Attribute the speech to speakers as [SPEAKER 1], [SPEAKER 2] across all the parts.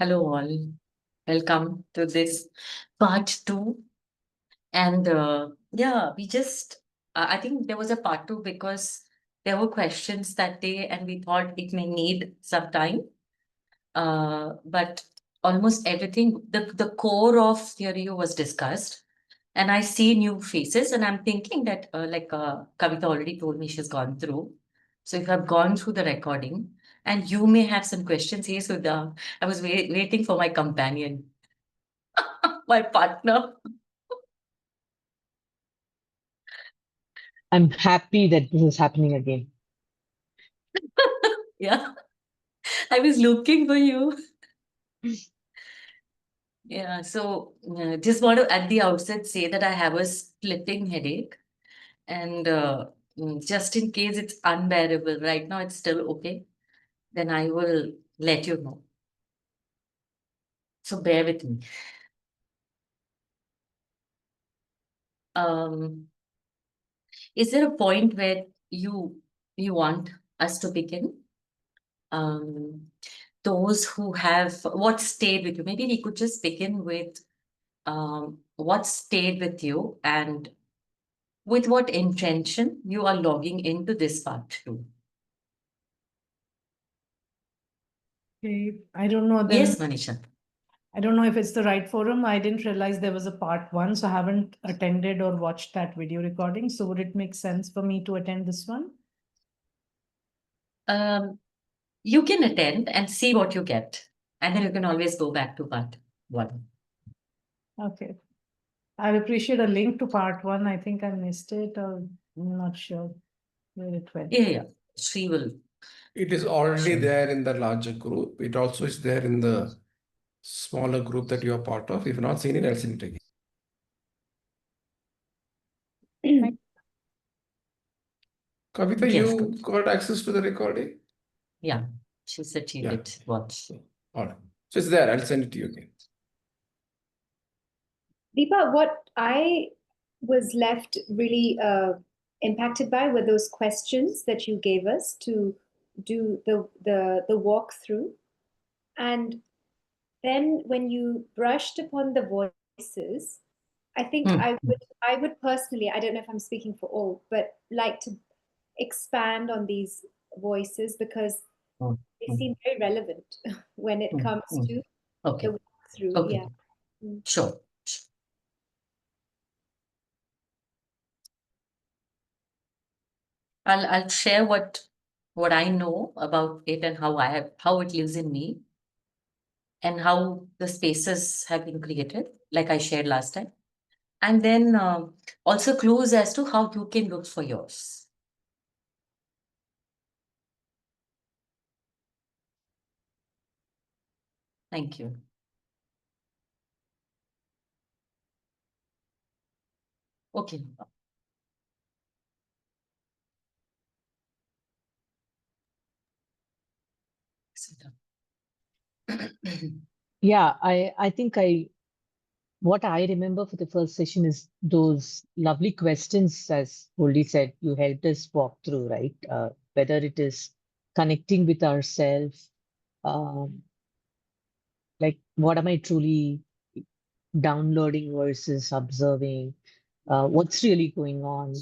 [SPEAKER 1] Hello, all. Welcome to this part two. And we just, I think there was a part two because there were questions that day and we thought it may need some time. But almost everything, the core of theory was discussed. And I see new faces, and I'm thinking that, Kavita already told me she's gone through. So if I've gone through the recording, and you may have some questions here, so I was waiting for my companion, my partner.
[SPEAKER 2] I'm happy that this is happening again.
[SPEAKER 1] Yeah, I was looking for you. Yeah, so just want to at the outset say that I have a splitting headache, and just in case it's unbearable, right now it's still okay, then I will let you know. So bear with me. Um, is there a point where you want us to begin? Um, those who have what stayed with you, maybe we could just begin with what stayed with you and with what intention you are logging into this part too.
[SPEAKER 3] Okay, I don't know then.
[SPEAKER 1] Yes, Manisha.
[SPEAKER 3] I don't know if it's the right forum. I didn't realize there was a part one, so I haven't attended or watched that video recording. So would it make sense for me to attend this one?
[SPEAKER 1] You can attend and see what you get, and then you can always go back to part one.
[SPEAKER 3] Okay. I appreciate a link to part one. I think I missed it, or I'm not sure where it went.
[SPEAKER 1] Yeah. She will.
[SPEAKER 4] It is already
[SPEAKER 1] Sure.
[SPEAKER 4] there in the larger group. It also is there in the smaller group that you are part of. If you've not seen it, I'll send it again. Kavita,
[SPEAKER 1] Yes,
[SPEAKER 4] you
[SPEAKER 1] good.
[SPEAKER 4] got access to the recording?
[SPEAKER 1] Yeah, she said she
[SPEAKER 4] Yeah.
[SPEAKER 1] did watch.
[SPEAKER 4] All right. So it's there. I'll send it to you again.
[SPEAKER 5] Deepa, what I was left really impacted by were those questions that you gave us to do the walkthrough. And then when you brushed upon the voices, I think I would personally, I don't know if I'm speaking for all, but like to expand on these voices because they seem very relevant when it comes to the walkthrough.
[SPEAKER 1] Okay.
[SPEAKER 5] Yeah.
[SPEAKER 1] Sure. I'll share what I know about it and how it lives in me and how the spaces have been created, like I shared last time. And then also clues as to how you can look for yours. Thank you. Okay.
[SPEAKER 2] Yeah, I think what I remember for the first session is those lovely questions, as Goldie said, you helped us walk through, right? Whether it is connecting with ourselves, um, like what am I truly downloading versus observing, what's really going on,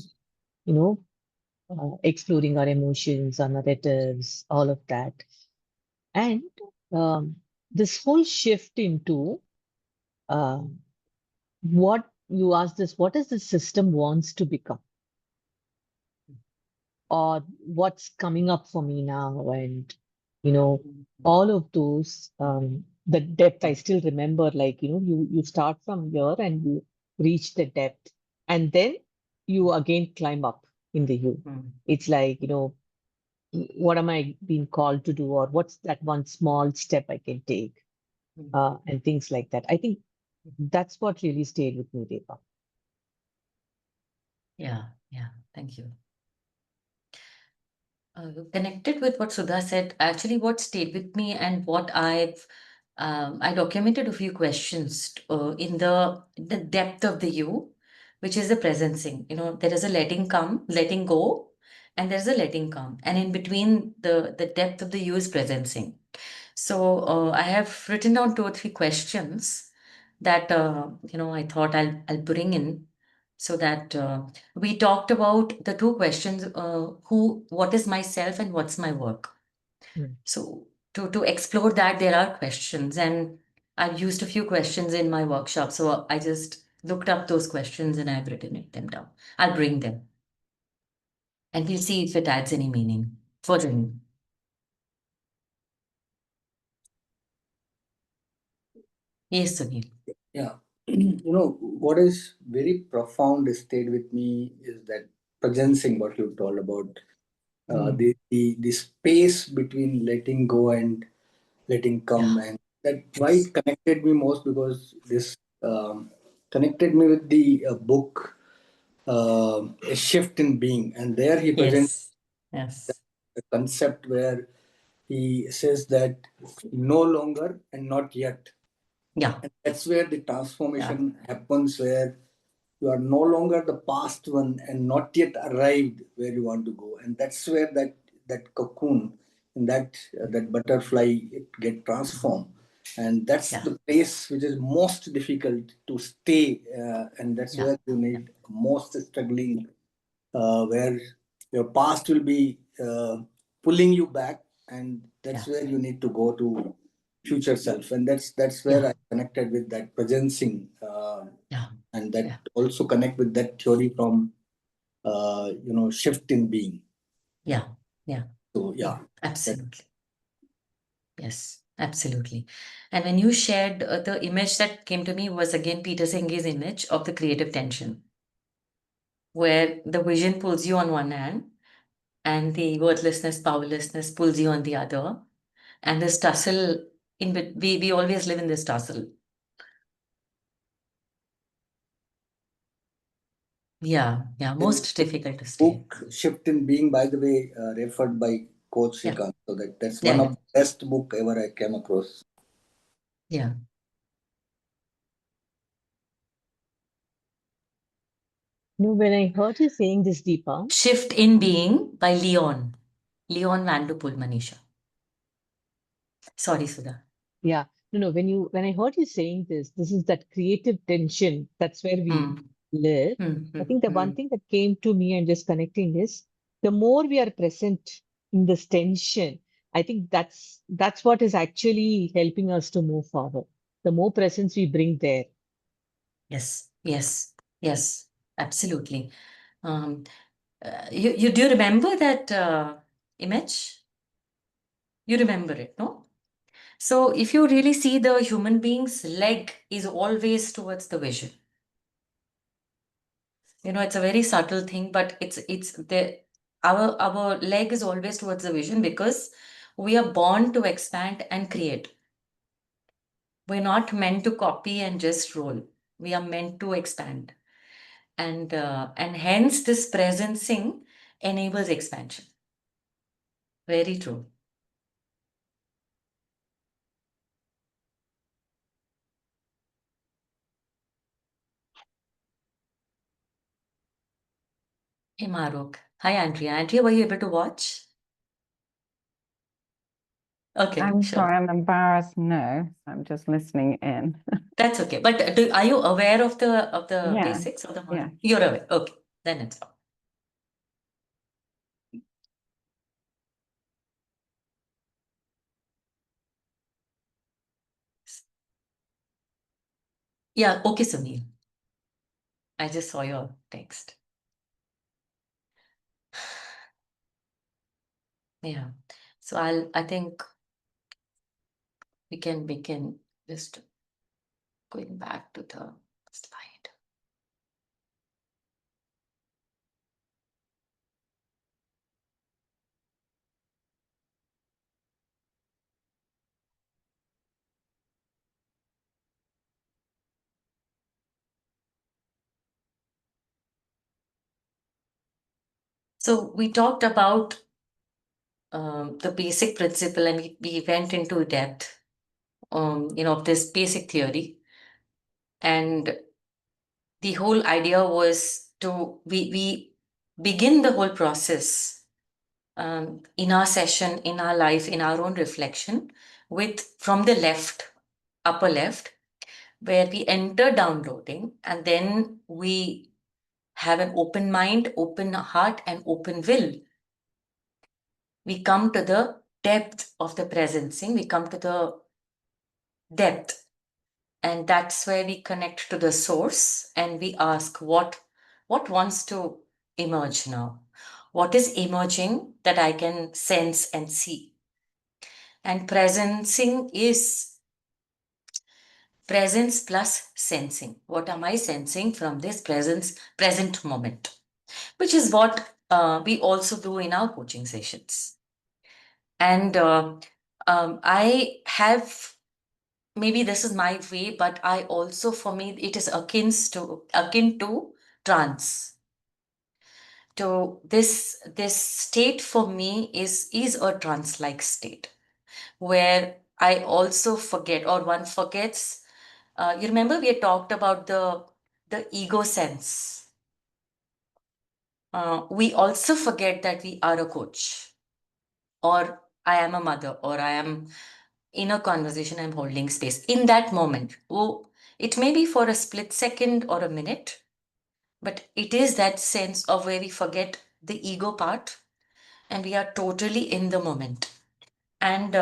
[SPEAKER 2] you know, exploring our emotions, our narratives, all of that. And this whole shift into uh, what you asked this, what is the system wants to become? Or what's coming up for me now? And, all of those, the depth, I still remember, like, you start from here and you reach the depth. And then you again climb up in the you. It's like, what am I being called to do, or what's that one small step I can take, and things like that. I think that's what really stayed with me, Deepa.
[SPEAKER 1] Yeah. Thank you. Connected with what Sudha said, actually, what stayed with me and what I documented a few questions in the depth of the you, which is the presencing. There is a letting go, and there's a letting come, and in between the depth of the you is presencing. So I have written down 2 or 3 questions that I thought I'll bring in, so that we talked about the 2 questions: what is myself and what's my work.
[SPEAKER 2] Mm.
[SPEAKER 1] So to explore that, there are questions, and I've used a few questions in my workshop. So I just looked up those questions and I've them down. I'll bring them, and we'll see if it adds any meaning for them. Yes, Sunil.
[SPEAKER 6] Yeah. What is very profound stayed with me is that presencing what you told about the space between letting go and letting come. And that why it connected me most, because this connected me with the book A Shift in Being. And there he presents
[SPEAKER 1] Yes.
[SPEAKER 6] a concept where he says that no longer and not yet.
[SPEAKER 1] Yeah.
[SPEAKER 6] And that's where the transformation happens, where you are no longer the past one and not yet arrived where you want to go. And that's where that cocoon and that butterfly, it get transformed. And that's
[SPEAKER 1] Yeah.
[SPEAKER 6] the place which is most difficult to stay. And that's
[SPEAKER 1] Yeah.
[SPEAKER 6] where you need most struggling, where your past will be pulling you back, and that's where you need to go to future self. And that's where
[SPEAKER 1] Yeah.
[SPEAKER 6] I connected with that presencing,
[SPEAKER 1] Yeah.
[SPEAKER 6] and that
[SPEAKER 1] Yeah.
[SPEAKER 6] also connect with that theory from shift in being.
[SPEAKER 1] Yeah. Yeah.
[SPEAKER 6] So yeah,
[SPEAKER 1] Absolutely. Yes, absolutely. And when you shared the image that came to me was again Peter Senge's image of the creative tension, where the vision pulls you on one hand and the worthlessness, powerlessness pulls you on the other. And this tussle, we always live in this tussle. Yeah, most difficult to stay.
[SPEAKER 6] book Shift in Being, by the way, referred by Coach
[SPEAKER 1] Yeah.
[SPEAKER 6] Srikanth. So that's
[SPEAKER 1] Yeah,
[SPEAKER 6] one
[SPEAKER 1] yeah.
[SPEAKER 6] of the best book ever I came across.
[SPEAKER 1] Yeah.
[SPEAKER 2] When I heard you saying this, Deepa,
[SPEAKER 1] Shift in Being by Leon Vanderpool, Manisha. Sorry, Sudha.
[SPEAKER 2] yeah, when I heard you saying this is that creative tension. That's where we live. I think the one thing that came to me and just connecting is the more we are present in this tension, I think that's what is actually helping us to move forward. The more presence we bring there.
[SPEAKER 1] Yes, absolutely. You do remember that image? You remember it, no? So if you really see, the human being's leg is always towards the vision. It's a very subtle thing, but our leg is always towards the vision because we are born to expand and create. We're not meant to copy and just roll. We are meant to expand. And hence this presencing enables expansion. Very true. Hey, Maruk. Hi, Andrea. Andrea, were you able to watch? Okay,
[SPEAKER 7] I'm
[SPEAKER 1] sure.
[SPEAKER 7] sorry, I'm embarrassed. No, I'm just listening in.
[SPEAKER 1] That's okay. But are you aware of the
[SPEAKER 7] Yeah,
[SPEAKER 1] basics of the model?
[SPEAKER 7] yeah.
[SPEAKER 1] You're aware. Okay, then it's fine. Yeah, okay, Sunil. I just saw your text. Yeah. So I think we can just going back to the slide. So we talked about the basic principle, and we went into depth, of this basic theory. And the whole idea was we begin the whole process in our session, in our life, in our own reflection from the left, upper left, where we enter downloading, and then we have an open mind, open heart, and open will. We come to the depth of the presencing, we come to the depth, and that's where we connect to the source and we ask what wants to emerge now, what is emerging that I can sense and see. And presencing is presence plus sensing. What am I sensing from this present moment, which is what we also do in our coaching sessions. And I have, maybe this is my way, but I also, for me, it is akin to trance. So this state for me is a trance-like state, where I also forget, or one forgets. You remember we had talked about the ego sense. We also forget that we are a coach, or I am a mother, or I am in a conversation, I'm holding space in that moment. Oh, it may be for a split second or a minute, but it is that sense of where we forget the ego part and we are totally in the moment. And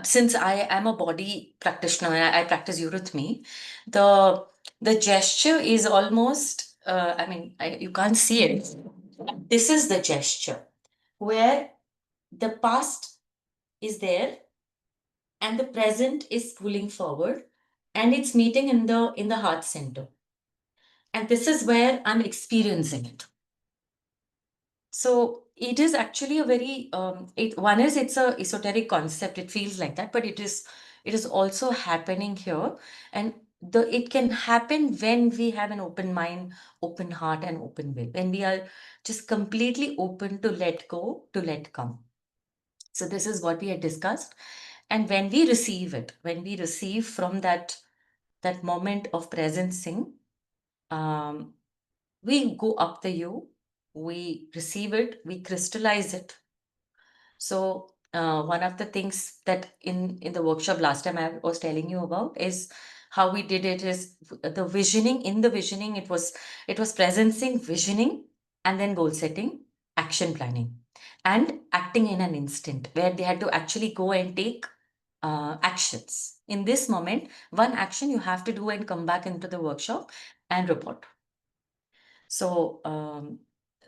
[SPEAKER 1] since I am a body practitioner and I practice eurythmy, the gesture is almost, I mean, you can't see it. This is the gesture where the past is there and the present is pulling forward and it's meeting in the heart center. And this is where I'm experiencing it. So it is actually a very it's a esoteric concept, it feels like that, but it is also happening here. And it can happen when we have an open mind, open heart, and open will, when we are just completely open to let go, to let come. So this is what we had discussed. And when we receive it, when we receive from that moment of presencing, we go up the U, we receive it, we crystallize it. So one of the things that in the workshop last time I was telling you about is how we did it is the visioning. In the visioning, it was presencing, visioning, and then goal setting, action planning, and acting in an instant, where they had to actually go and take actions. In this moment, one action you have to do and come back into the workshop and report. So,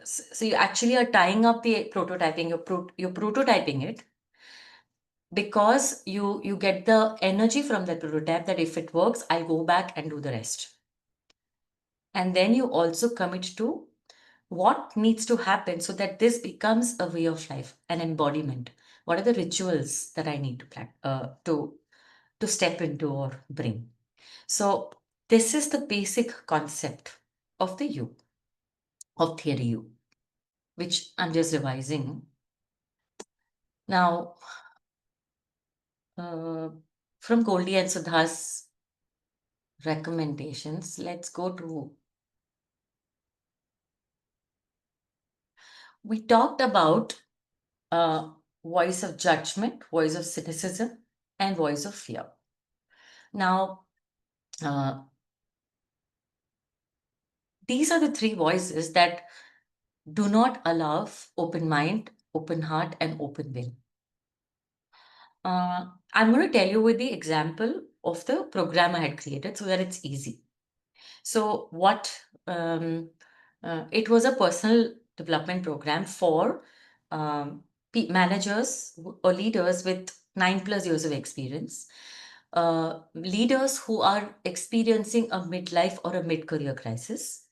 [SPEAKER 1] so you actually are tying up the prototyping. You're prototyping it because you get the energy from that prototype that if it works, I'll go back and do the rest. And then you also commit to what needs to happen so that this becomes a way of life, an embodiment. What are the rituals that I need to step into or bring? So this is the basic concept of the U, of theory U, which I'm just revising. Now, from Goldie and Sudha's recommendations, let's go to. We talked about voice of judgment, voice of cynicism, and voice of fear. Now, these are the three voices that do not allow open mind, open heart, and open will. I'm going to tell you with the example of the program I had created so that it's easy. So what it was a personal development program for managers or leaders with 9+ years of experience, leaders who are experiencing a midlife or a mid-career crisis,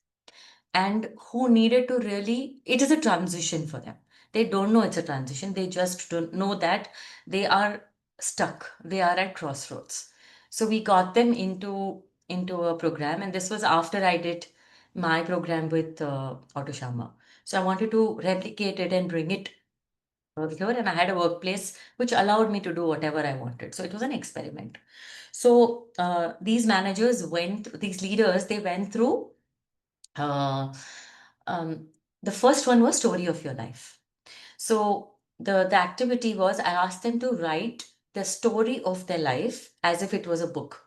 [SPEAKER 1] and who needed to really, it is a transition for them. They don't know it's a transition. They just don't know that they are stuck. They are at crossroads. So we got them into a program, and this was after I did my program with Auto Sharma. So I wanted to replicate it and bring it here, and I had a workplace which allowed me to do whatever I wanted. So it was an experiment. So these leaders, they went through the first one was story of your life. So the activity was I asked them to write the story of their life as if it was a book.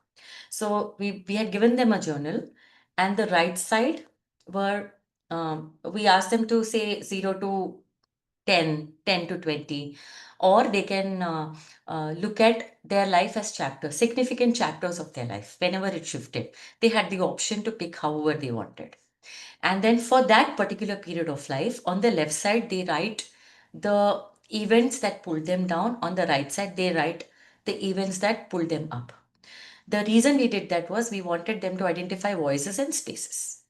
[SPEAKER 1] So we had given them a journal, and the right side were we asked them to say 0 to 10, 10 to 20, or they can look at their life as chapters, significant chapters of their life. Whenever it shifted, they had the option to pick however they wanted. And then for that particular period of life, on the left side, they write the events that pulled them down. On the right side, they write the events that pulled them up. The reason we did that was we wanted them to identify voices and spaces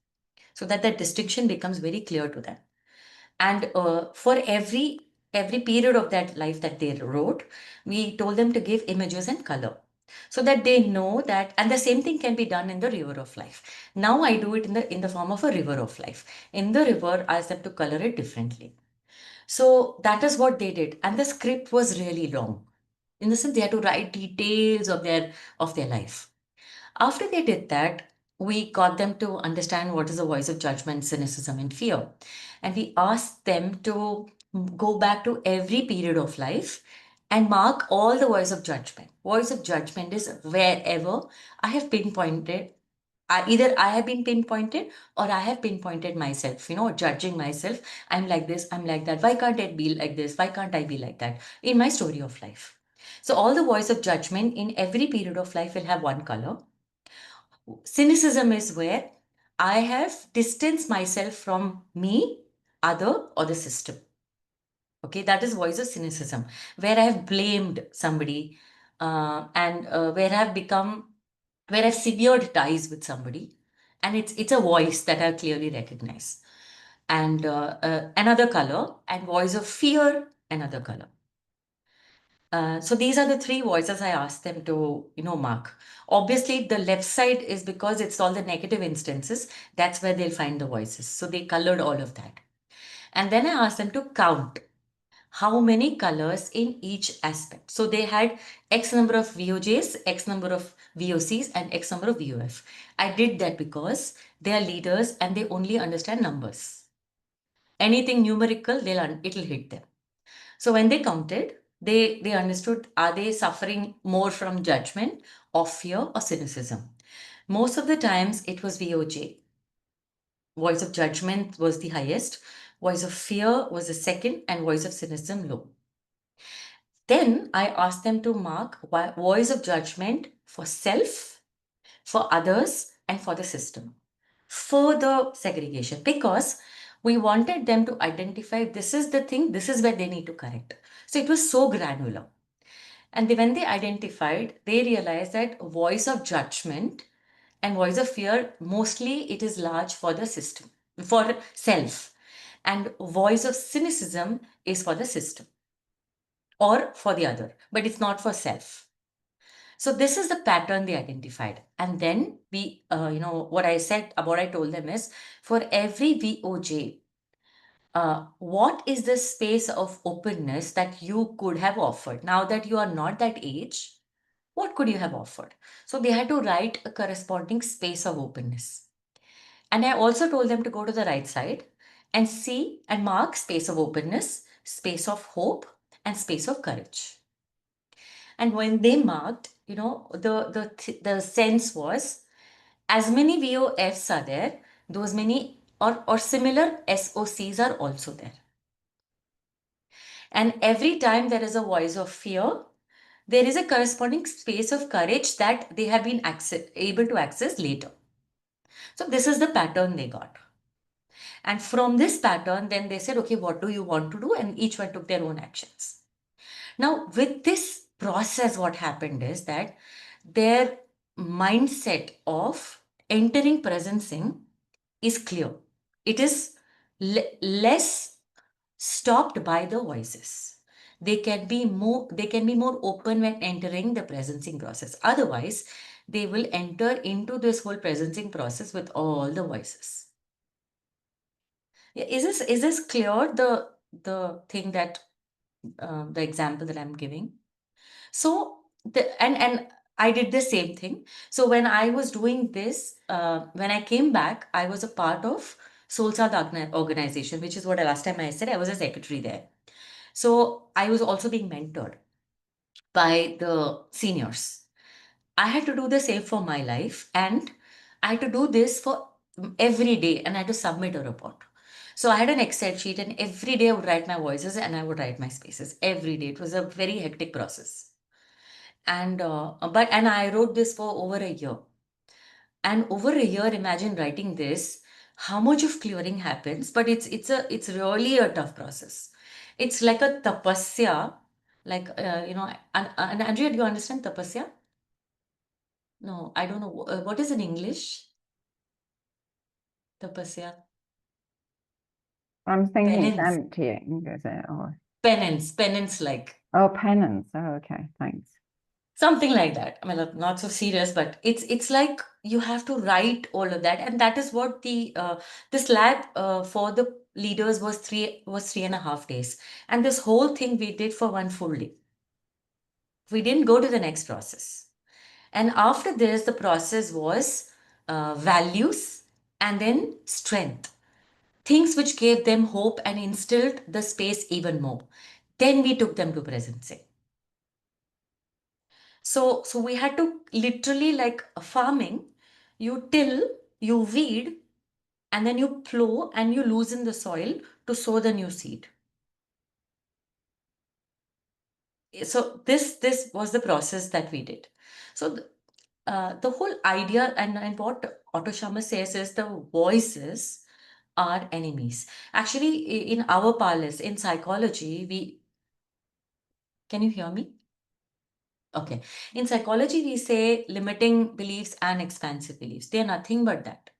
[SPEAKER 1] so that the distinction becomes very clear to them. And for every period of that life that they wrote, we told them to give images and color so that they know that. And the same thing can be done in the river of life. Now I do it in the form of a river of life. In the river, I asked them to color it differently. So that is what they did, and the script was really long. In the sense, they had to write details of their life. After they did that, we got them to understand what is the voice of judgment, cynicism, and fear. And we asked them to go back to every period of life and mark all the voice of judgment. Voice of judgment is wherever I have pinpointed, either I have been pinpointed or I have pinpointed myself, judging myself. I'm like this, I'm like that. Why can't I be like this? Why can't I be like that? In my story of life. So all the voice of judgment in every period of life will have one color. Cynicism is where I have distanced myself from me, other, or the system. Okay, that is voice of cynicism, where I have blamed somebody and where I've severed ties with somebody, and it's a voice that I clearly recognize. And another color, and voice of fear, another color. So these are the three voices I asked them to, mark. Obviously, the left side is because it's all the negative instances. That's where they'll find the voices. So they colored all of that. And then I asked them to count how many colors in each aspect. So they had X number of VOJs, X number of VOCs, and X number of VOF. I did that because they are leaders and they only understand numbers. Anything numerical, it'll hit them. So when they counted, they understood, are they suffering more from judgment or fear or cynicism? Most of the times it was VOJ. Voice of judgment was the highest, voice of fear was the second, and voice of cynicism low. Then I asked them to mark voice of judgment for self, for others, and for the system. Further segregation, because we wanted them to identify this is the thing, this is where they need to correct. So it was so granular. And when they identified, they realized that voice of judgment and voice of fear, mostly it is large for the system, for self. And voice of cynicism is for the system or for the other, but it's not for self. So this is the pattern they identified. And then we, what I told them is, for every VOJ, what is the space of openness that you could have offered? Now that you are not that age, what could you have offered? So they had to write a corresponding space of openness. And I also told them to go to the right side and see and mark space of openness, space of hope, and space of courage. And when they marked, the sense was, as many VOFs are there, those many or similar SOCs are also there. And every time there is a voice of fear, there is a corresponding space of courage that they have been able to access later. So this is the pattern they got. And from this pattern, then they said, okay, what do you want to do? And each one took their own actions. Now, with this process, what happened is that their mindset of entering presencing is clear. It is less stopped by the voices. They can be more open when entering the presencing process. Otherwise, they will enter into this whole presencing process with all the voices. Yeah, is this clear? The thing that the example that I'm giving. So and I did the same thing. So when I was doing this, when I came back, I was a part of Soul South organization, which is what last time I said I was a secretary there. So I was also being mentored by the seniors. I had to do the same for my life, and I had to do this for every day, and I had to submit a report. So I had an Excel sheet, and every day I would write my voices and I would write my spaces every day. It was a very hectic process. And I wrote this for over a year. And over a year, imagine writing this, how much of clearing happens, but it's really a tough process. It's like a tapasya, like and Andrea, do you understand tapasya? No, I don't know. What is in English? Tapasya.
[SPEAKER 7] I'm thinking it's
[SPEAKER 1] Penance.
[SPEAKER 7] emptying, is it? Or
[SPEAKER 1] Penance like.
[SPEAKER 7] oh, penance. Oh, okay, thanks.
[SPEAKER 1] Something like that. I mean, not so serious, but it's like you have to write all of that, and that is what the this lab for the leaders was 3.5 days, and this whole thing we did for one full day. We didn't go to the next process, and after this, the process was values and then strength, things which gave them hope and instilled the space even more. Then we took them to presencing. So we had to literally, like farming, you till, you weed, and then you plow and you loosen the soil to sow the new seed. So this was the process that we did. So the whole idea and what Otto Scharmer says is the voices are enemies. Actually, in our parlance, in psychology, can you hear me? Okay. In psychology, we say limiting beliefs and expansive beliefs. They are nothing but that.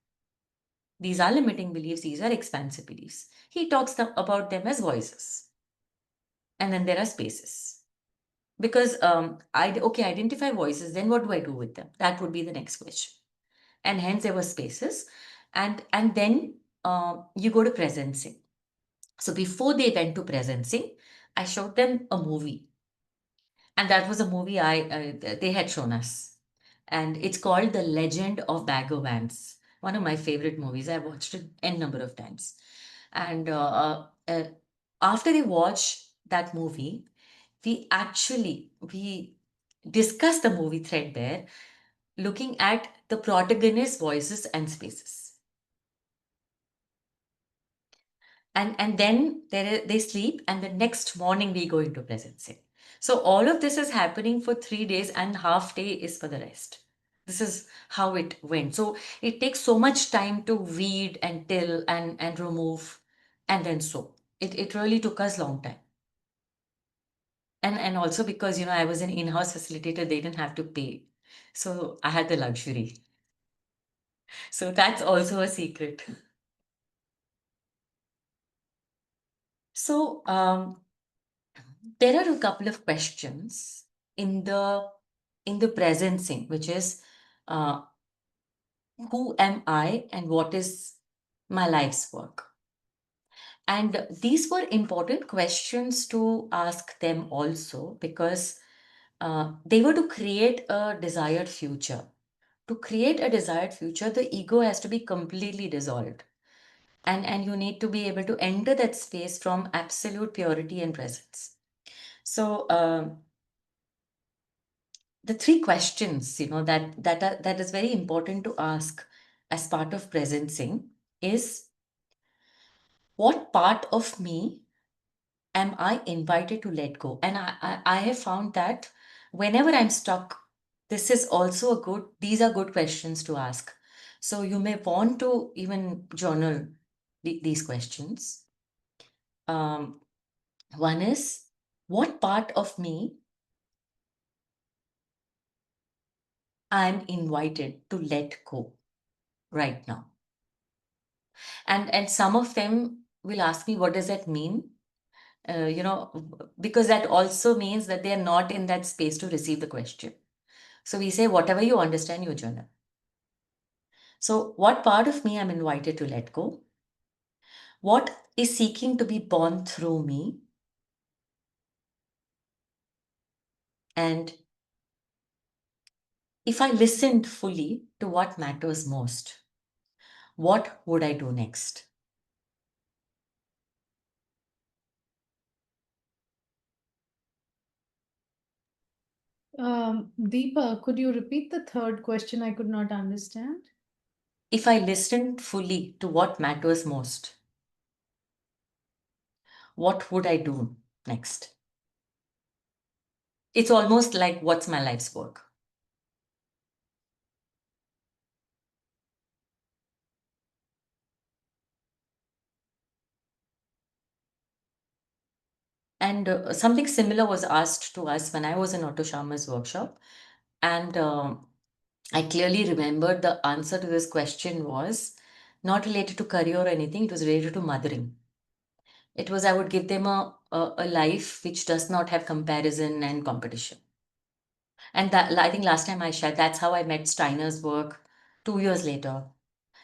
[SPEAKER 1] These are limiting beliefs, these are expansive beliefs. He talks about them as voices. And then there are spaces. Because identify voices, then what do I do with them? That would be the next question. And hence there were spaces. And then you go to presencing. So before they went to presencing, I showed them a movie. And that was a movie they had shown us. And it's called The Legend of Bagger Vance. One of my favorite movies. I watched it n number of times. And after they watch that movie, we discuss the movie threadbare, looking at the protagonist's voices and spaces. And then they sleep, and the next morning we go into presencing. So all of this is happening for 3 days, and half day is for the rest. This is how it went. So it takes so much time to weed and till and remove and then sow. It really took us long time. And also because I was an in-house facilitator, they didn't have to pay. So I had the luxury. So that's also a secret. So there are a couple of questions in the presencing, which is who am I and what is my life's work? And these were important questions to ask them also, because they were to create a desired future. To create a desired future, the ego has to be completely dissolved. And you need to be able to enter that space from absolute purity and presence. So the 3 questions, that is very important to ask as part of presencing is, what part of me am I invited to let go? And I have found that whenever I'm stuck, these are good questions to ask. So you may want to even journal these questions. One is, what part of me I'm invited to let go right now? And some of them will ask me, what does that mean? Because that also means that they are not in that space to receive the question. So we say, whatever you understand, you journal. So what part of me I'm invited to let go? What is seeking to be born through me? And if I listened fully to what matters most, what would I do next?
[SPEAKER 3] Deepa, could you repeat the third question? I could not understand.
[SPEAKER 1] If I listened fully to what matters most, what would I do next? It's almost like what's my life's work? And something similar was asked to us when I was in Otto Sharma's workshop. And I clearly remember the answer to this question was not related to career or anything, it was related to mothering. It was, I would give them a life which does not have comparison and competition. And that, I think last time I shared, that's how I met Steiner's work 2 years later.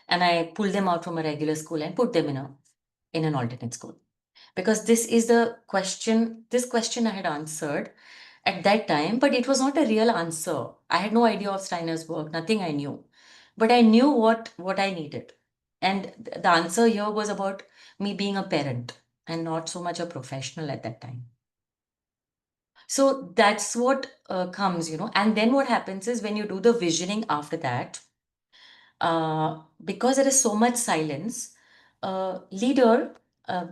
[SPEAKER 1] And I pulled them out from a regular school and put them in an alternate school. Because this is the question, this question I had answered at that time, but it was not a real answer. I had no idea of Steiner's work, nothing I knew. But I knew what I needed. And the answer here was about me being a parent and not so much a professional at that time. So that's what comes, and then what happens is when you do the visioning after that, because there is so much silence, leader, uh,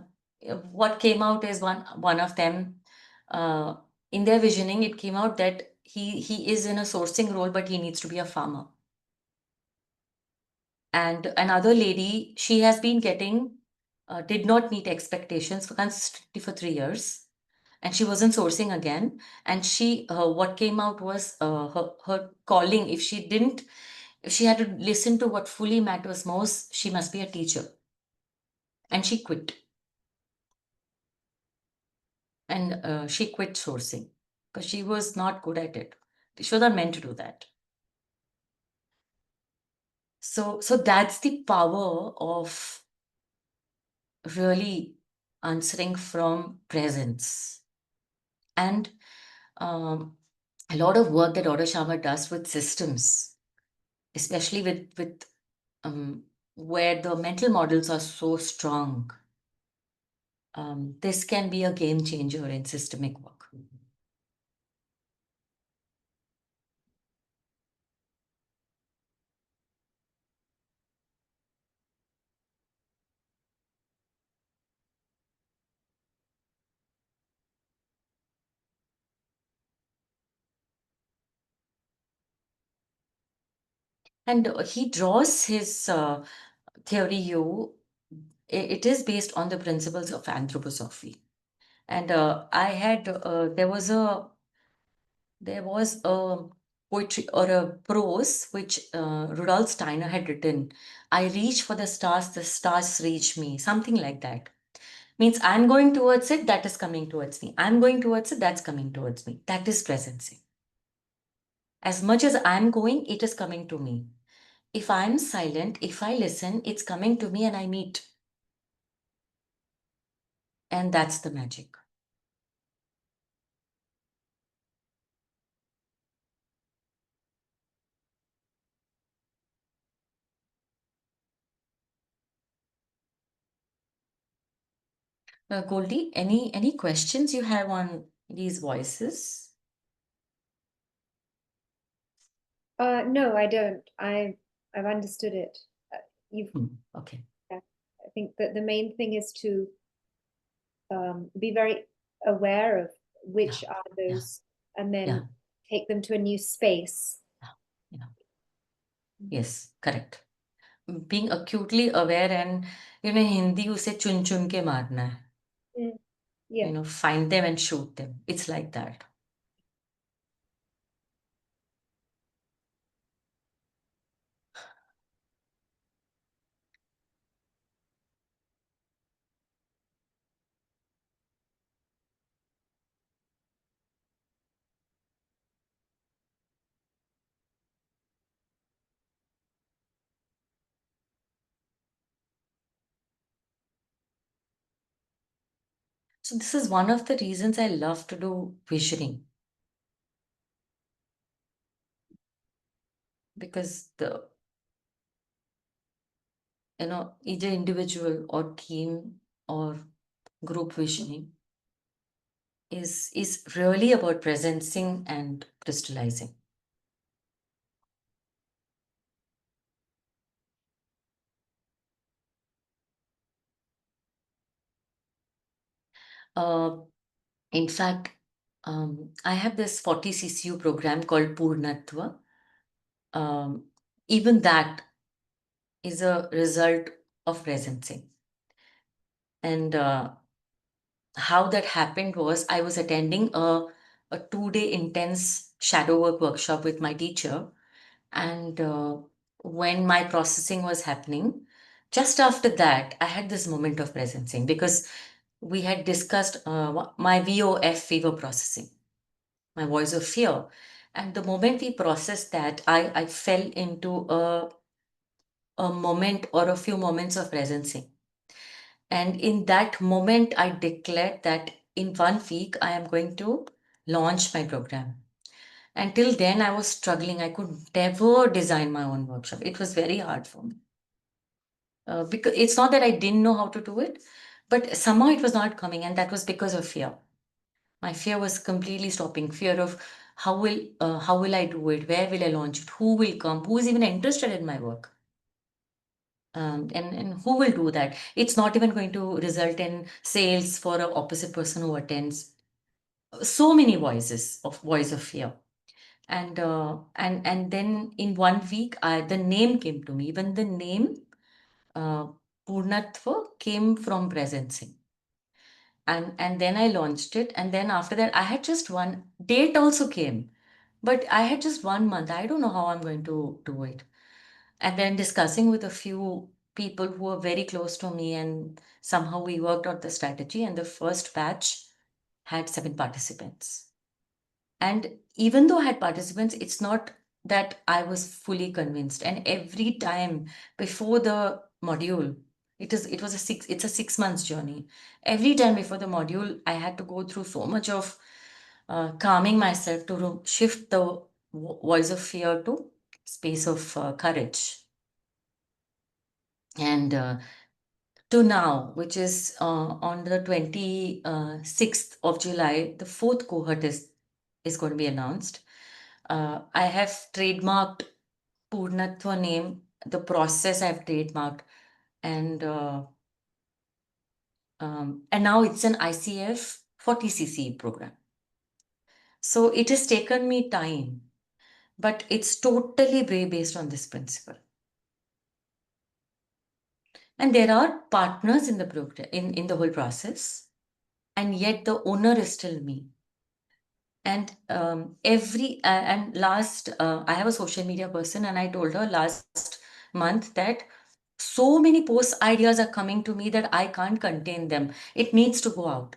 [SPEAKER 1] what came out is one of them, uh, in their visioning, it came out that he is in a sourcing role, but he needs to be a farmer. And another lady, she has been getting, did not meet expectations for consistently for 3 years. And she wasn't sourcing again. And she, what came out was her calling. If she had to listen to what fully matters most, she must be a teacher. And she quit. And she quit sourcing because she was not good at it. She was not meant to do that. So that's the power of really answering from presence. And a lot of work that Otto Sharma does with systems, especially with where the mental models are so strong, this can be a game changer in systemic work. And he draws his theory, it is based on the principles of anthroposophy. And there was a poetry or a prose which Rudolf Steiner had written. I reach for the stars reach me, something like that. Means I'm going towards it, that is coming towards me. I'm going towards it, that's coming towards me. That is presencing. As much as I'm going, it is coming to me. If I'm silent, if I listen, it's coming to me and I meet. And that's the magic. Goldie, any questions you have on these voices?
[SPEAKER 5] No, I don't. I've understood it. You've.
[SPEAKER 1] Okay.
[SPEAKER 5] I think that the main thing is to be very aware of which are those, and then take them to a new space.
[SPEAKER 1] Yes, correct. Being acutely aware, and Hindi उसे चुन चुन के मारना है.
[SPEAKER 5] Yeah.
[SPEAKER 1] Find them and shoot them. It's like that. So this is one of the reasons I love to do visioning. Because either individual or team or group visioning, is really about presencing and crystallizing. In fact, I have this 40 CCU program called Purnatva. Even that is a result of presencing. And how that happened was I was attending a 2-day intense shadow work workshop with my teacher. And when my processing was happening, just after that, I had this moment of presencing because we had discussed my VOF, fever processing, my voice of fear. And the moment we processed that, I fell into a moment or a few moments of presencing. And in that moment, I declared that in 1 week, I am going to launch my program. Until then, I was struggling. I could never design my own workshop. It was very hard for me. Because it's not that I didn't know how to do it, but somehow it was not coming, and that was because of fear. My fear was completely stopping. Fear of how will I do it? Where will I launch it? Who will come? Who is even interested in my work? And who will do that? It's not even going to result in sales for an opposite person who attends. So many voice of fear. And then in 1 week, the name came to me. Even the name Purnatva came from presencing. And then I launched it. And then after that, I had just one date also came, but I had just 1 month. I don't know how I'm going to do it. And then discussing with a few people who are very close to me, and somehow we worked out the strategy. And the first batch had 7 participants. And even though I had participants, it's not that I was fully convinced. And every time before the module, it's a 6 months journey. Every time before the module, I had to go through so much of calming myself to shift the voice of fear to space of courage. And to now, which is on the 26th of July, the 4th cohort is going to be announced. I have trademarked Purnatva name, the process I've trademarked, and now it's an ICF 40 CC program. So it has taken me time, but it's totally based on this principle. And there are partners in the program, in the whole process, and yet the owner is still me. And last, I have a social media person, and I told her last month that so many post ideas are coming to me that I can't contain them. It needs to go out.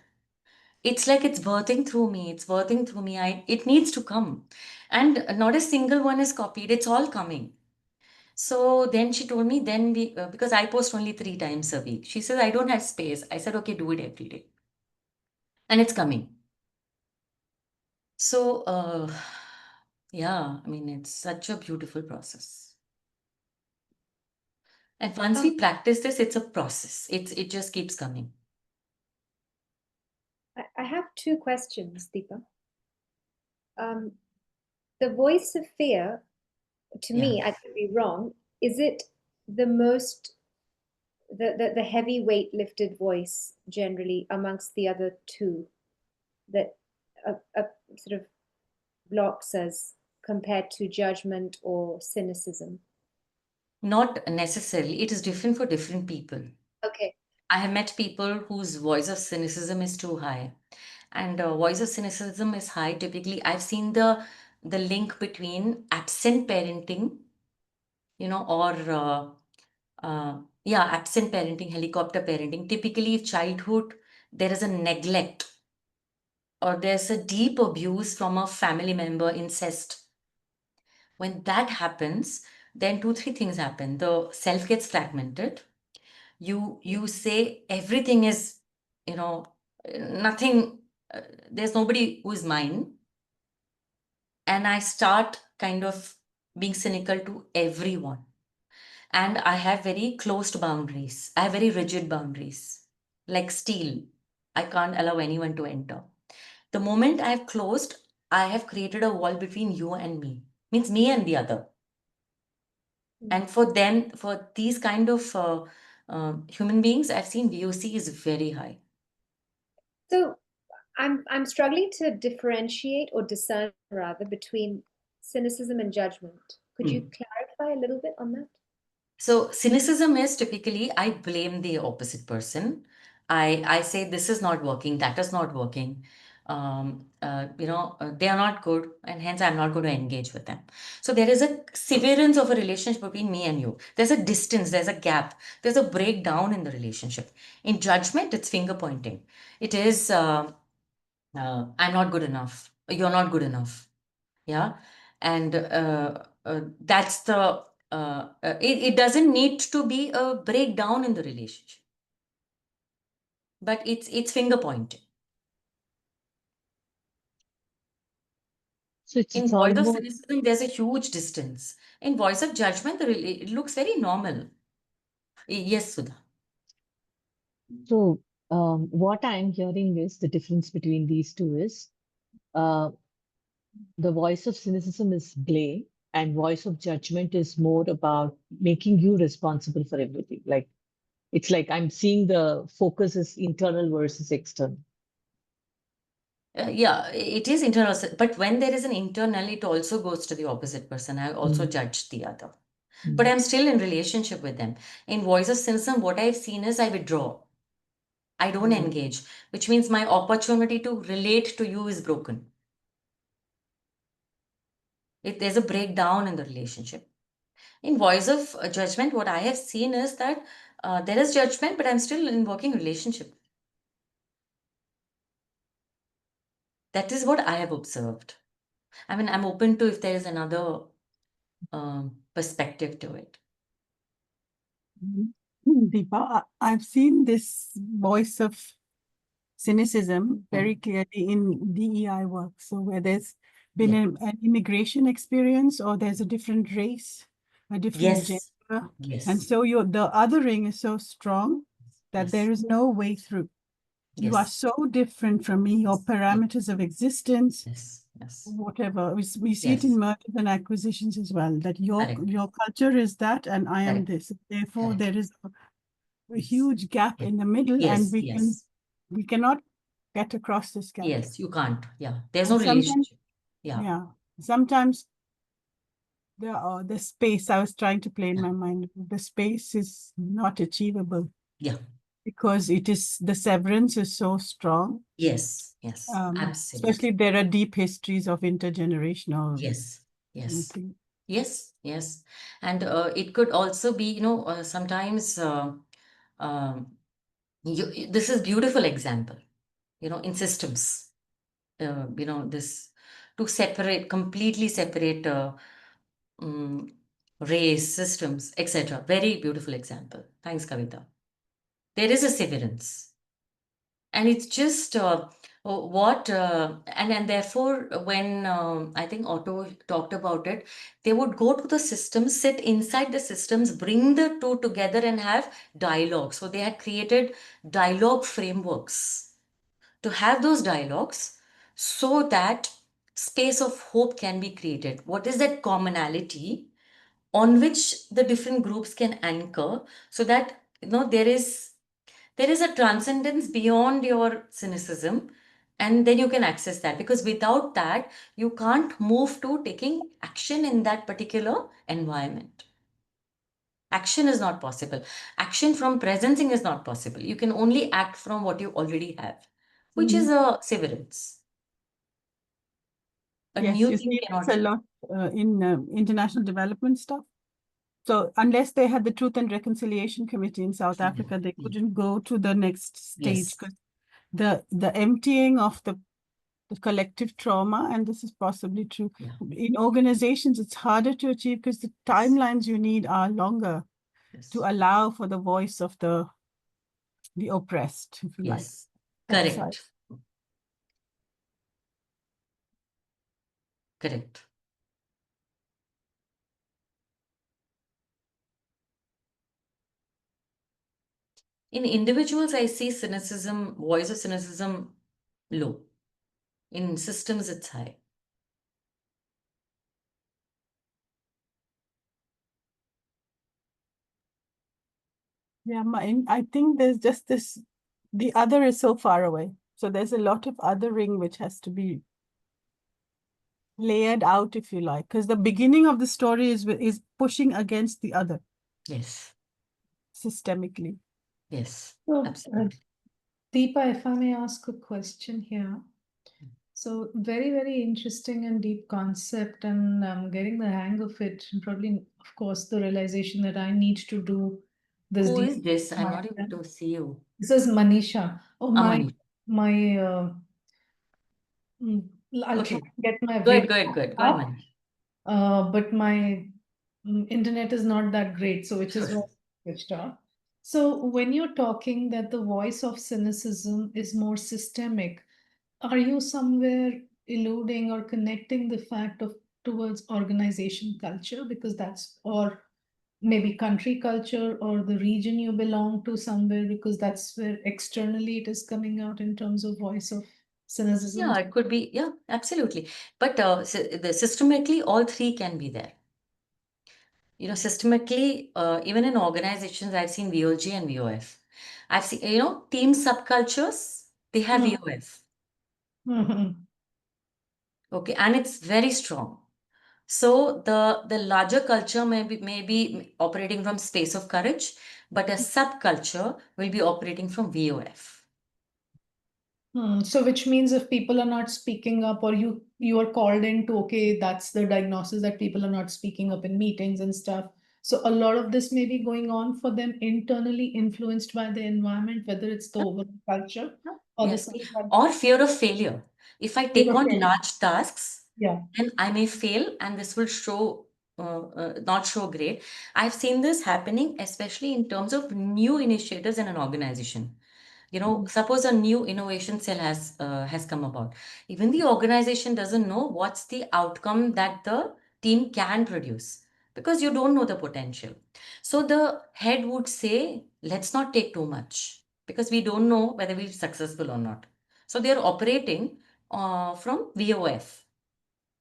[SPEAKER 1] It's like it's birthing through me. It's birthing through me. It needs to come. And not a single one is copied. It's all coming. So then she told me, because I post only 3 times a week. She says, I don't have space. I said, okay, do it every day. And it's coming. So, yeah, I mean, it's such a beautiful process. And once we practice this, it's a process. It just keeps coming.
[SPEAKER 5] I have 2 questions, Deepa. The voice of fear, to me, I could be wrong. Is it the most the heavyweight lifted voice generally amongst the other 2 that sort of blocks us compared to judgment or cynicism?
[SPEAKER 1] Not necessarily. It is different for different people.
[SPEAKER 5] Okay.
[SPEAKER 1] I have met people whose voice of cynicism is too high. And voice of cynicism is high. Typically, I've seen the link between absent parenting, or absent parenting, helicopter parenting. Typically, if childhood, there is a neglect or there's a deep abuse from a family member, incest. When that happens, then 2, 3 things happen. The self gets fragmented. You say everything is, nothing, there's nobody who is mine. And I start kind of being cynical to everyone. And I have very closed boundaries. I have very rigid boundaries, like steel. I can't allow anyone to enter. The moment I've closed, I have created a wall between you and me. Means me and the other. And for them, for these kind of human beings, I've seen VOC is very high.
[SPEAKER 5] So I'm struggling to differentiate or discern rather between cynicism and judgment. Could you clarify a little bit on that?
[SPEAKER 1] So cynicism is typically I blame the opposite person. I say this is not working, that is not working. They are not good, and hence I'm not going to engage with them. So there is a severance of a relationship between me and you. There's a distance, there's a gap, there's a breakdown in the relationship. In judgment, it's finger pointing. It is I'm not good enough. You're not good enough. Yeah, and that's the it doesn't need to be a breakdown in the relationship, but it's finger pointing.
[SPEAKER 2] So it's
[SPEAKER 1] In
[SPEAKER 2] all
[SPEAKER 1] voice of
[SPEAKER 2] about.
[SPEAKER 1] cynicism, there's a huge distance. In voice of judgment, it looks very normal. Yes, Sudha.
[SPEAKER 2] So what I'm hearing is the difference between these two is the voice of cynicism is blame, and voice of judgment is more about making you responsible for everything. Like it's like I'm seeing the focus is internal versus external.
[SPEAKER 1] Yeah, it is internal, but when there is an internal, it also goes to the opposite person. I also judge the other. But I'm still in relationship with them. In voice of cynicism, what I've seen is I withdraw. I don't engage, which means my opportunity to relate to you is broken. There's a breakdown in the relationship. In voice of judgment, what I have seen is that there is judgment, but I'm still in working relationship. That is what I have observed. I mean, I'm open to if there is another perspective to it.
[SPEAKER 8] Deepa, I've seen this voice of cynicism very clearly in DEI work. So where there's been an immigration experience or there's a different race, a different gender.
[SPEAKER 1] Yes.
[SPEAKER 8] And so the othering is so strong that there is no way through. You are so different from me, your parameters of existence, whatever. We see it in mergers and acquisitions as well, that your culture is that and I am this. Therefore, there is a huge gap in the middle and we cannot get across this gap.
[SPEAKER 1] Yes, you can't. Yeah, there's
[SPEAKER 8] And
[SPEAKER 1] no relationship.
[SPEAKER 8] Yeah. Sometimes the space I was trying to play in my mind, the space is not achievable.
[SPEAKER 1] Yeah.
[SPEAKER 8] Because the severance is so strong.
[SPEAKER 1] Yes, absolutely.
[SPEAKER 8] Especially there are deep histories of intergenerational.
[SPEAKER 1] Yes. And it could also be, sometimes this is beautiful example, in systems, this to completely separate race, systems, etc. Very beautiful example. Thanks, Kavita. There is a severance. And it's just and therefore, when I think Otto talked about it, they would go to the systems, sit inside the systems, bring the two together and have dialogue. So they had created dialogue frameworks to have those dialogues so that space of hope can be created. What is that commonality on which the different groups can anchor so that there is a transcendence beyond your cynicism, and then you can access that, because without that you can't move to taking action in that particular environment. Action is not possible. Action from presencing is not possible. You can only act from what you already have, which is a severance.
[SPEAKER 8] Yes, you see it's a lot in international development stuff. So unless they had the Truth and Reconciliation Committee in South Africa, they couldn't go to the next stage because the emptying of the collective trauma, and this is possibly true in organizations, it's harder to achieve because the timelines you need are longer to allow for the voice of the oppressed, if you like.
[SPEAKER 1] Correct. Correct. In individuals, I see cynicism, voice of cynicism low. In systems, it's high.
[SPEAKER 8] Yeah, mine, I think there's just this, the other is so far away. So there's a lot of othering which has to be layered out, if you like, because the beginning of the story is pushing against the other
[SPEAKER 1] Yes,
[SPEAKER 8] systemically.
[SPEAKER 1] yes,
[SPEAKER 3] So,
[SPEAKER 1] absolutely.
[SPEAKER 3] Deepa, if I may ask a question here. So very, very interesting and deep concept, and getting the hang of it. And probably, of course, the realization that I need to do this.
[SPEAKER 1] Who is
[SPEAKER 3] deep
[SPEAKER 1] this? I'm not
[SPEAKER 3] myself.
[SPEAKER 1] able to see you.
[SPEAKER 3] This is Manisha. Oh, my,
[SPEAKER 1] Amani.
[SPEAKER 3] mm, I'll try
[SPEAKER 1] Okay.
[SPEAKER 3] to get my
[SPEAKER 1] Good,
[SPEAKER 3] video
[SPEAKER 1] good. Go
[SPEAKER 3] up,
[SPEAKER 1] ahead, Mani.
[SPEAKER 3] but my internet is not that great, so which is
[SPEAKER 1] Sure.
[SPEAKER 3] why I switched off. So when you're talking that the voice of cynicism is more systemic, are you somewhere alluding or connecting the fact of towards organization culture, because that's, or maybe country culture or the region you belong to somewhere, because that's where externally it is coming out in terms of voice of cynicism?
[SPEAKER 1] Yeah, it could be. Yeah, absolutely. But systematically, all three can be there. You know, systematically, even in organizations, I've seen VOG and VOF. I've seen, you know, team subcultures, they have
[SPEAKER 3] Hmm.
[SPEAKER 1] VOF.
[SPEAKER 3] Mhm.
[SPEAKER 1] Okay, and it's very strong. So the larger culture may be operating from space of courage, but a subculture will be operating from VOF.
[SPEAKER 3] So which means if people are not speaking up, or you are called in to, okay, that's the diagnosis that people are not speaking up in meetings and stuff. So a lot of this may be going on for them internally, influenced by the environment, whether it's the overall culture or the
[SPEAKER 1] Yes,
[SPEAKER 3] subculture.
[SPEAKER 1] or fear of failure. If I take on large tasks,
[SPEAKER 3] Yeah.
[SPEAKER 1] then I may fail, and this will show not show great. I've seen this happening, especially in terms of new initiatives in an organization. You know, suppose a new innovation cell has come about. Even the organization doesn't know what's the outcome that the team can produce, because you don't know the potential. So the head would say, let's not take too much, because we don't know whether we're successful or not. So they're operating from VOF.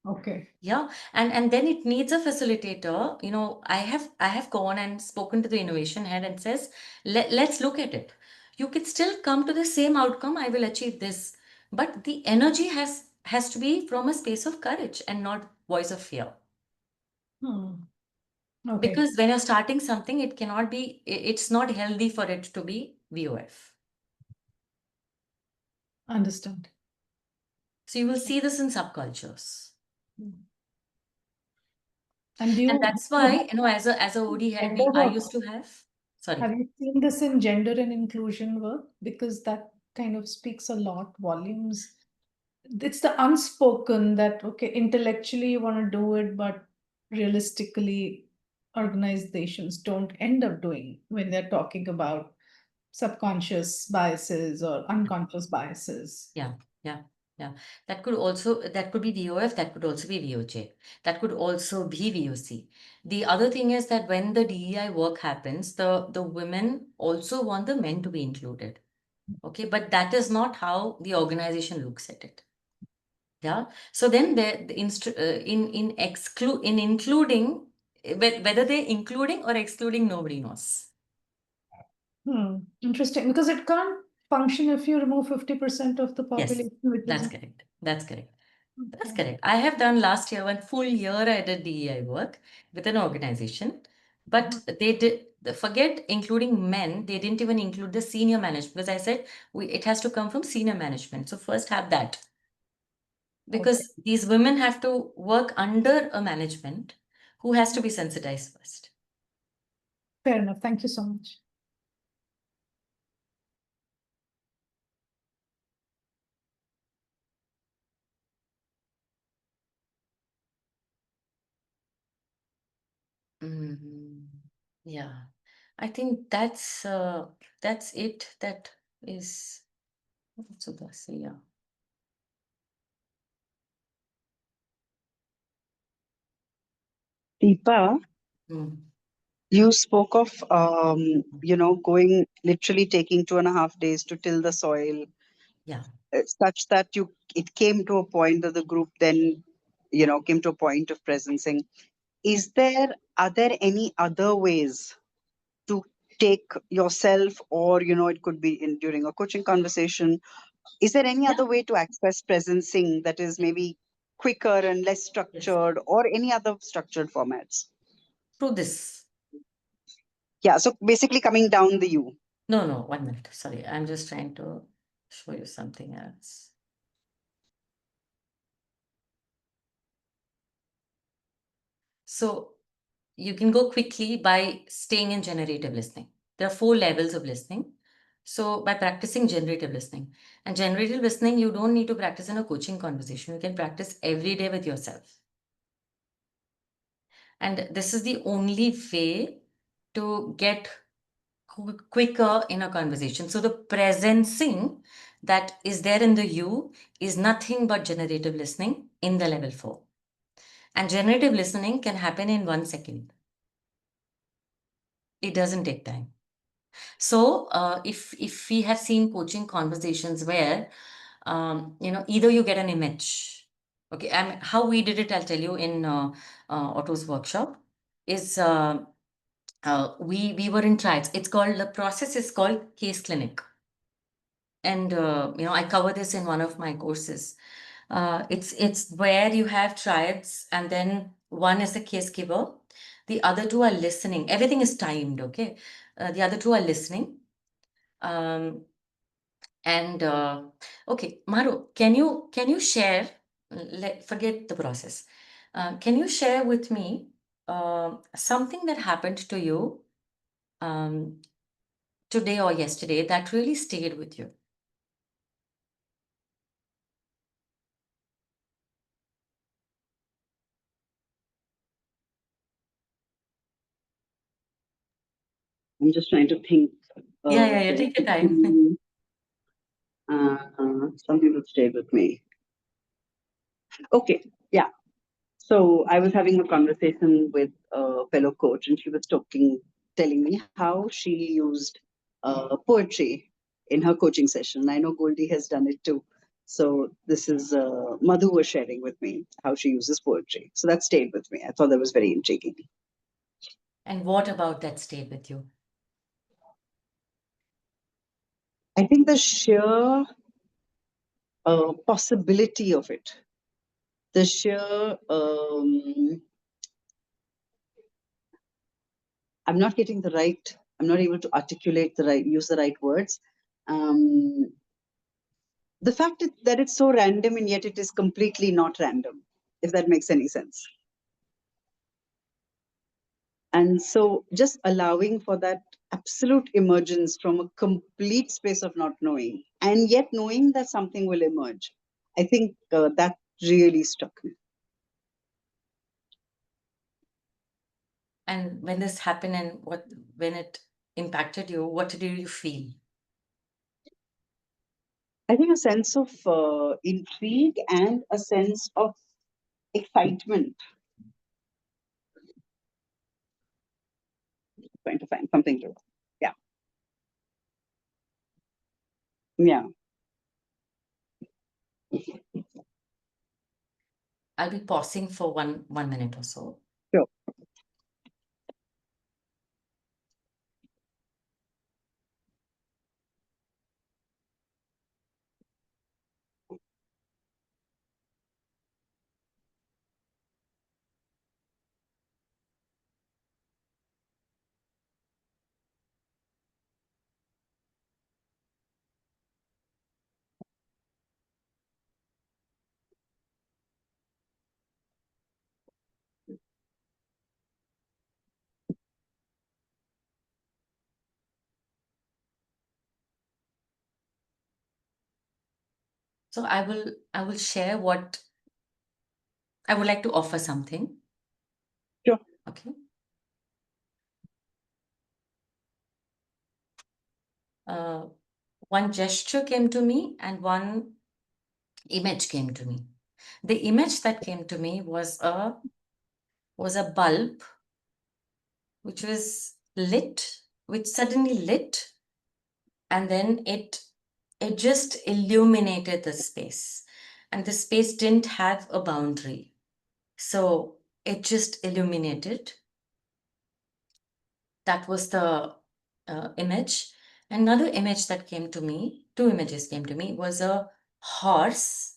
[SPEAKER 3] Okay.
[SPEAKER 1] Yeah, and then it needs a facilitator. You know, I have gone and spoken to the innovation head and says, let's look at it. You could still come to the same outcome. I will achieve this, but the energy has to be from a space of courage and not voice of fear.
[SPEAKER 3] Okay.
[SPEAKER 1] Because when you're starting something, it cannot be. It's not healthy for it to be VOF.
[SPEAKER 3] Understand.
[SPEAKER 1] So you will see this in subcultures.
[SPEAKER 3] And do
[SPEAKER 1] And
[SPEAKER 3] you
[SPEAKER 1] that's why, you know, as a OD head,
[SPEAKER 3] gender
[SPEAKER 1] I
[SPEAKER 3] work?
[SPEAKER 1] used to have. Sorry.
[SPEAKER 3] Have you seen this in gender and inclusion work? Because that kind of speaks a lot, volumes. It's the unspoken that, okay, intellectually you want to do it, but realistically, organizations don't end up doing when they're talking about subconscious biases or unconscious biases.
[SPEAKER 1] Yeah. That could be VOF, that could also be VOJ, that could also be VOC. The other thing is that when the DEI work happens, the women also want the men to be included. Okay, but that is not how the organization looks at it. Yeah. So then in including, whether they're including or excluding, nobody knows.
[SPEAKER 3] Interesting, because it can't function if you remove 50% of the
[SPEAKER 1] Yes,
[SPEAKER 3] population, which
[SPEAKER 1] that's
[SPEAKER 3] is
[SPEAKER 1] correct. That's correct. That's
[SPEAKER 3] okay.
[SPEAKER 1] correct. I have done last year, 1 full year I did DEI work with an organization, but they did forget including men. They didn't even include the senior management, because I said it has to come from senior management. So first have that, because these women have to work under a management who has to be sensitized first.
[SPEAKER 3] Fair enough. Thank you so much.
[SPEAKER 1] Yeah, I think that's it. That is so that's yeah.
[SPEAKER 9] Deepa,
[SPEAKER 1] Mm.
[SPEAKER 9] you spoke of, going literally taking 2.5 days to till the soil
[SPEAKER 1] Yeah.
[SPEAKER 9] such that it came to a point that the group then, came to a point of presencing. Are there any other ways to take yourself, or, it could be during a coaching conversation? Is there any
[SPEAKER 1] Yeah.
[SPEAKER 9] other way to access presencing that is maybe quicker and less structured, or any other structured formats?
[SPEAKER 1] Through this.
[SPEAKER 9] Yeah, so basically coming down the U.
[SPEAKER 1] No, 1 minute. Sorry, I'm just trying to show you something else. So you can go quickly by staying in generative listening. There are 4 levels of listening. So by practicing generative listening, and generative listening, you don't need to practice in a coaching conversation. You can practice every day with yourself. And this is the only way to get quicker in a conversation. So the presencing that is there in the U is nothing but generative listening in the level 4. And generative listening can happen in 1 second. It doesn't take time. So if we have seen coaching conversations where either you get an image, okay, how we did it, I'll tell you in Otto's workshop is we were in triads. The process is called case clinic, and I cover this in one of my courses. It's where you have triads, and then one is the case giver, the other 2 are listening. Everything is timed, okay. The other 2 are listening. And okay, Maru, can you share? Forget the process. Can you share with me something that happened to you today or yesterday that really stayed with you?
[SPEAKER 9] I'm just trying to think.
[SPEAKER 1] Yeah, take your time.
[SPEAKER 9] Something that stayed with me. Okay, yeah. So I was having a conversation with a fellow coach, and she was telling me how she used poetry in her coaching session. I know Goldie has done it too. So this is Madhu was sharing with me how she uses poetry. So that stayed with me. I thought that was very intriguing.
[SPEAKER 1] And what about that stayed with you?
[SPEAKER 9] I think the sheer possibility of it, the sheer I'm not able to articulate use the right words. The fact that it's so random, and yet it is completely not random, if that makes any sense. And so just allowing for that absolute emergence from a complete space of not knowing, and yet knowing that something will emerge. I think that really struck me.
[SPEAKER 1] And when this happened and when it impacted you, what did you feel?
[SPEAKER 9] I think a sense of intrigue and a sense of excitement. Trying to find something to, yeah. Yeah.
[SPEAKER 1] I'll be pausing for one minute or so.
[SPEAKER 9] Sure.
[SPEAKER 1] So I will share what I would like to offer something.
[SPEAKER 9] Sure.
[SPEAKER 1] Okay. One gesture came to me and one image came to me. The image that came to me was a bulb which was lit, which suddenly lit, and then it it just illuminated the space, and the space didn't have a boundary. So it just illuminated. That was the image. Another image that came to me, two images came to me, was a horse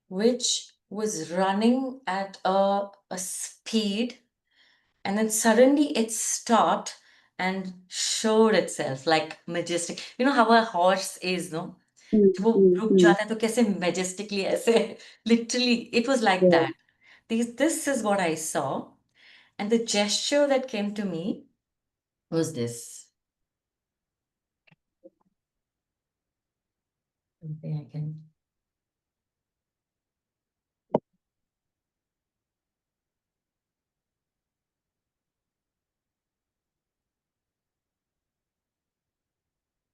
[SPEAKER 1] which was running at a speed, and then suddenly it stopped and showed itself like majestic. You know how a horse is, no? जब वो रुक जाता है तो कैसे majestically ऐसे, literally it was like
[SPEAKER 9] Yeah.
[SPEAKER 1] that. This is what I saw, and the gesture that came to me was this. Something I can.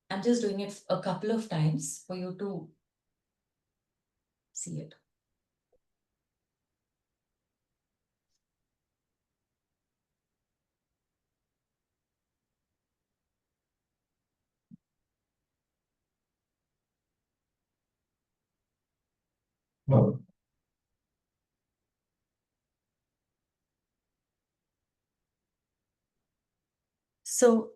[SPEAKER 1] I'm just doing it a couple of times for you to see it.
[SPEAKER 4] No.
[SPEAKER 1] So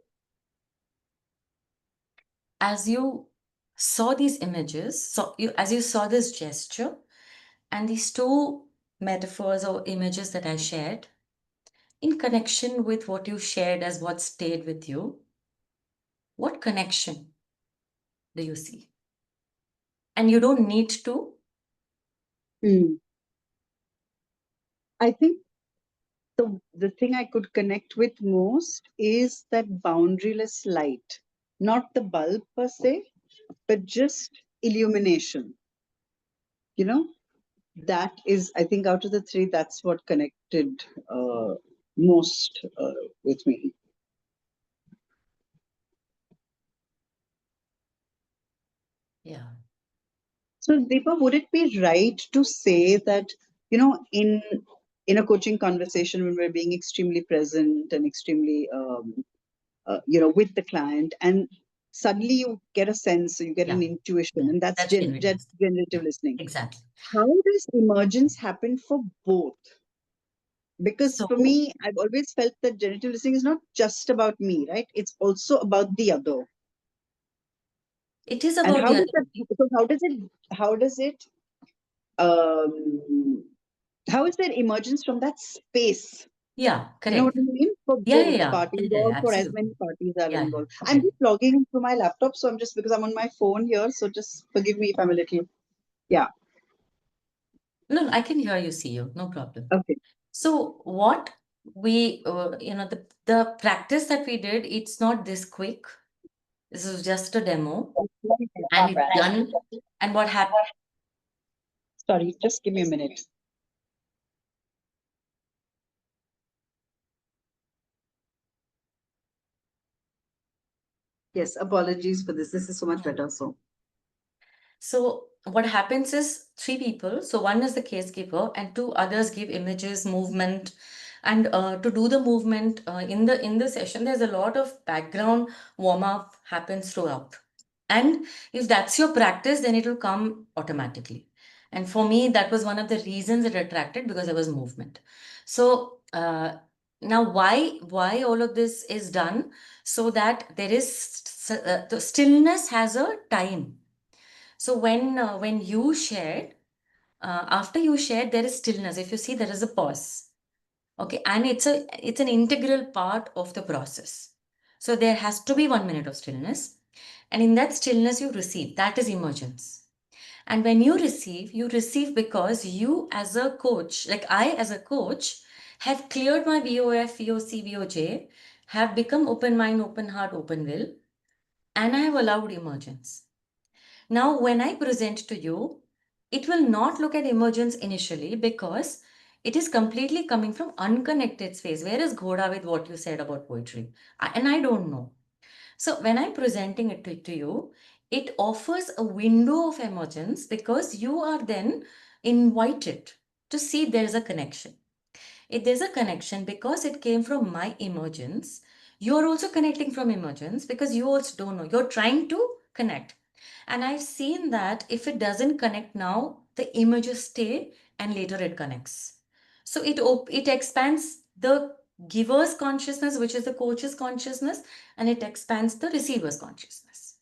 [SPEAKER 1] as you saw these images, as you saw this gesture and these two metaphors or images that I shared, in connection with what you shared as what stayed with you, what connection do you see? And you don't need to.
[SPEAKER 9] I think the thing I could connect with most is that boundaryless light, not the bulb per se, but just illumination. You know, that is, I think, out of the three, that's what connected most with me.
[SPEAKER 1] Yeah.
[SPEAKER 9] So, Deepa, would it be right to say that, you know, in a coaching conversation when we're being extremely present and extremely, you know, with the client, and suddenly you get a sense, you get an
[SPEAKER 1] Yeah.
[SPEAKER 9] intuition,
[SPEAKER 1] Yeah.
[SPEAKER 9] and that's
[SPEAKER 1] That's generative listening.
[SPEAKER 9] generative
[SPEAKER 1] Yeah.
[SPEAKER 9] listening.
[SPEAKER 1] Exactly.
[SPEAKER 9] How does emergence happen for both? Because for
[SPEAKER 1] So
[SPEAKER 9] me, I've always felt that generative listening is not just about me, right? It's also about the other.
[SPEAKER 1] it is
[SPEAKER 9] And
[SPEAKER 1] about
[SPEAKER 9] how
[SPEAKER 1] the
[SPEAKER 9] does
[SPEAKER 1] other.
[SPEAKER 9] that, because um, how is there emergence from that space?
[SPEAKER 1] Yeah,
[SPEAKER 9] You know what
[SPEAKER 1] correct.
[SPEAKER 9] I mean? For
[SPEAKER 1] Yeah,
[SPEAKER 9] both
[SPEAKER 1] yeah,
[SPEAKER 9] parties,
[SPEAKER 1] yeah,
[SPEAKER 9] or for as
[SPEAKER 1] absolutely.
[SPEAKER 9] many parties are
[SPEAKER 1] Yeah,
[SPEAKER 9] involved.
[SPEAKER 1] yeah,
[SPEAKER 9] I'm
[SPEAKER 1] right.
[SPEAKER 9] just logging into my laptop, so I'm just, because I'm on my phone here, so just forgive me if I'm a little, yeah.
[SPEAKER 1] No, I can hear you, see you, no problem.
[SPEAKER 9] Okay.
[SPEAKER 1] So what we, the practice that we did, it's not this quick. This is just a demo, and it's done. And what happened?
[SPEAKER 9] Sorry, just give me a minute. Yes, apologies for this. This is so much better.
[SPEAKER 1] So what happens is 3 people. So one is the case giver, and 2 others give images, movement, and to do the movement in the session, there's a lot of background warm up happens throughout. And if that's your practice, then it will come automatically. And for me, that was one of the reasons it attracted, because there was movement. So now why all of this is done, so that there is the stillness has a time. So when you shared, after you shared, there is stillness. If you see, there is a pause. Okay, and it's an integral part of the process. So there has to be 1 minute of stillness, and in that stillness you receive. That is emergence. And when you receive because you as a coach, like I as a coach, have cleared my VOF, VOC, VOJ, have become open mind, open heart, open will, and I have allowed emergence. Now, when I present to you, it will not look at emergence initially, because it is completely coming from unconnected space. Where is Ghoda with what you said about poetry? And I don't know. So when I'm presenting it to you, it offers a window of emergence, because you are then invited to see there's a connection. If there's a connection because it came from my emergence, you are also connecting from emergence, because you also don't know. You're trying to connect. And I've seen that if it doesn't connect now, the images stay and later it connects. So it expands the giver's consciousness, which is the coach's consciousness, and it expands the receiver's consciousness.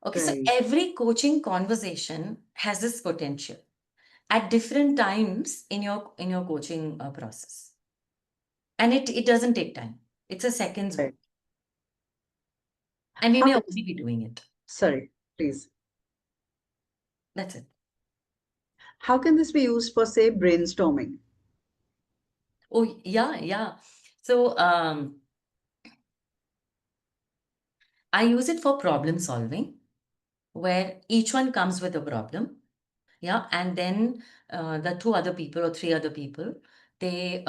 [SPEAKER 1] Okay, so
[SPEAKER 9] Right.
[SPEAKER 1] every coaching conversation has this potential at different times in your coaching process, and it doesn't take time. It's a seconds
[SPEAKER 9] Right.
[SPEAKER 1] work, and we
[SPEAKER 9] How
[SPEAKER 1] may
[SPEAKER 9] can-
[SPEAKER 1] only be doing it.
[SPEAKER 9] Sorry, please.
[SPEAKER 1] That's it.
[SPEAKER 9] How can this be used for, say, brainstorming?
[SPEAKER 1] Oh yeah. So I use it for problem solving, where each one comes with a problem. Yeah, and then the two other people or three other people, they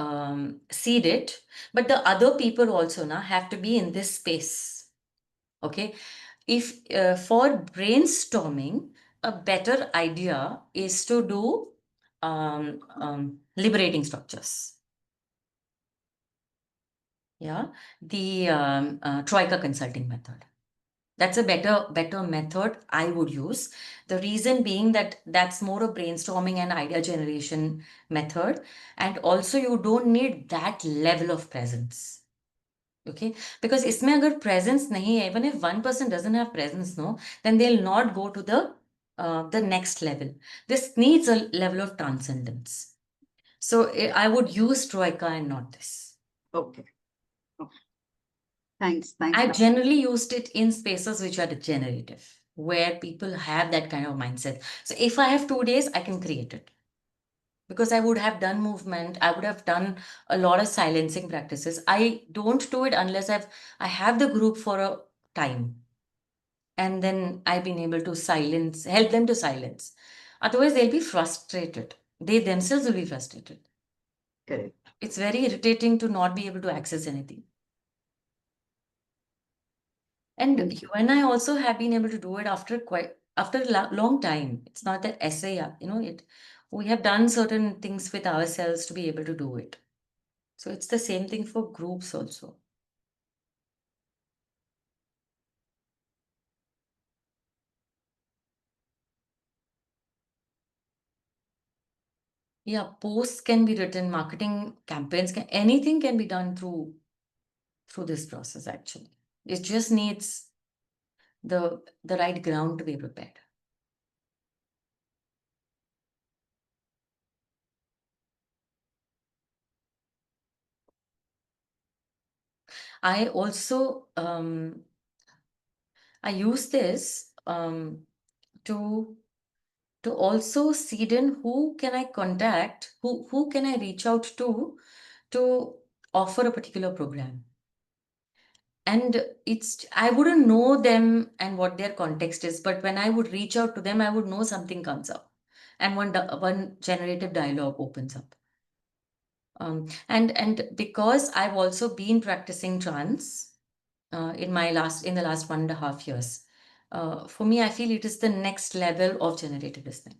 [SPEAKER 1] seed it, but the other people also now have to be in this space. Okay, if for brainstorming, a better idea is to do liberating structures. Yeah, the Troika consulting method. That's a better method I would use. The reason being that that's more a brainstorming and idea generation method. And also you don't need that level of presence. Okay, because इसमें अगर presence नहीं है, even if one person doesn't have presence, no, then they'll not go to the next level. This needs a level of transcendence. So I would use Troika and not this.
[SPEAKER 9] Okay. Okay. Thanks. Thanks.
[SPEAKER 1] I generally used it in spaces which are degenerative, where people have that kind of mindset. So if I have 2 days, I can create it. Because I would have done movement, I would have done a lot of silencing practices. I don't do it unless I have the group for a time. And then I've been able to help them to silence. Otherwise, they'll be frustrated. They themselves will be frustrated.
[SPEAKER 9] Correct.
[SPEAKER 1] It's very irritating to not be able to access anything. And you and I also have been able to do it after a long time. It's not that essay, we have done certain things with ourselves to be able to do it. So it's the same thing for groups also. Yeah, posts can be written, marketing campaigns anything can be done through this process actually. It just needs the right ground to be prepared. I also I use this to also seed in who can I contact, who can I reach out to offer a particular program. And I wouldn't know them and what their context is, but when I would reach out to them, I would know something comes up and one generative dialogue opens up. And because I've also been practicing trance in the last 1.5 years, for me, I feel it is the next level of generative listening.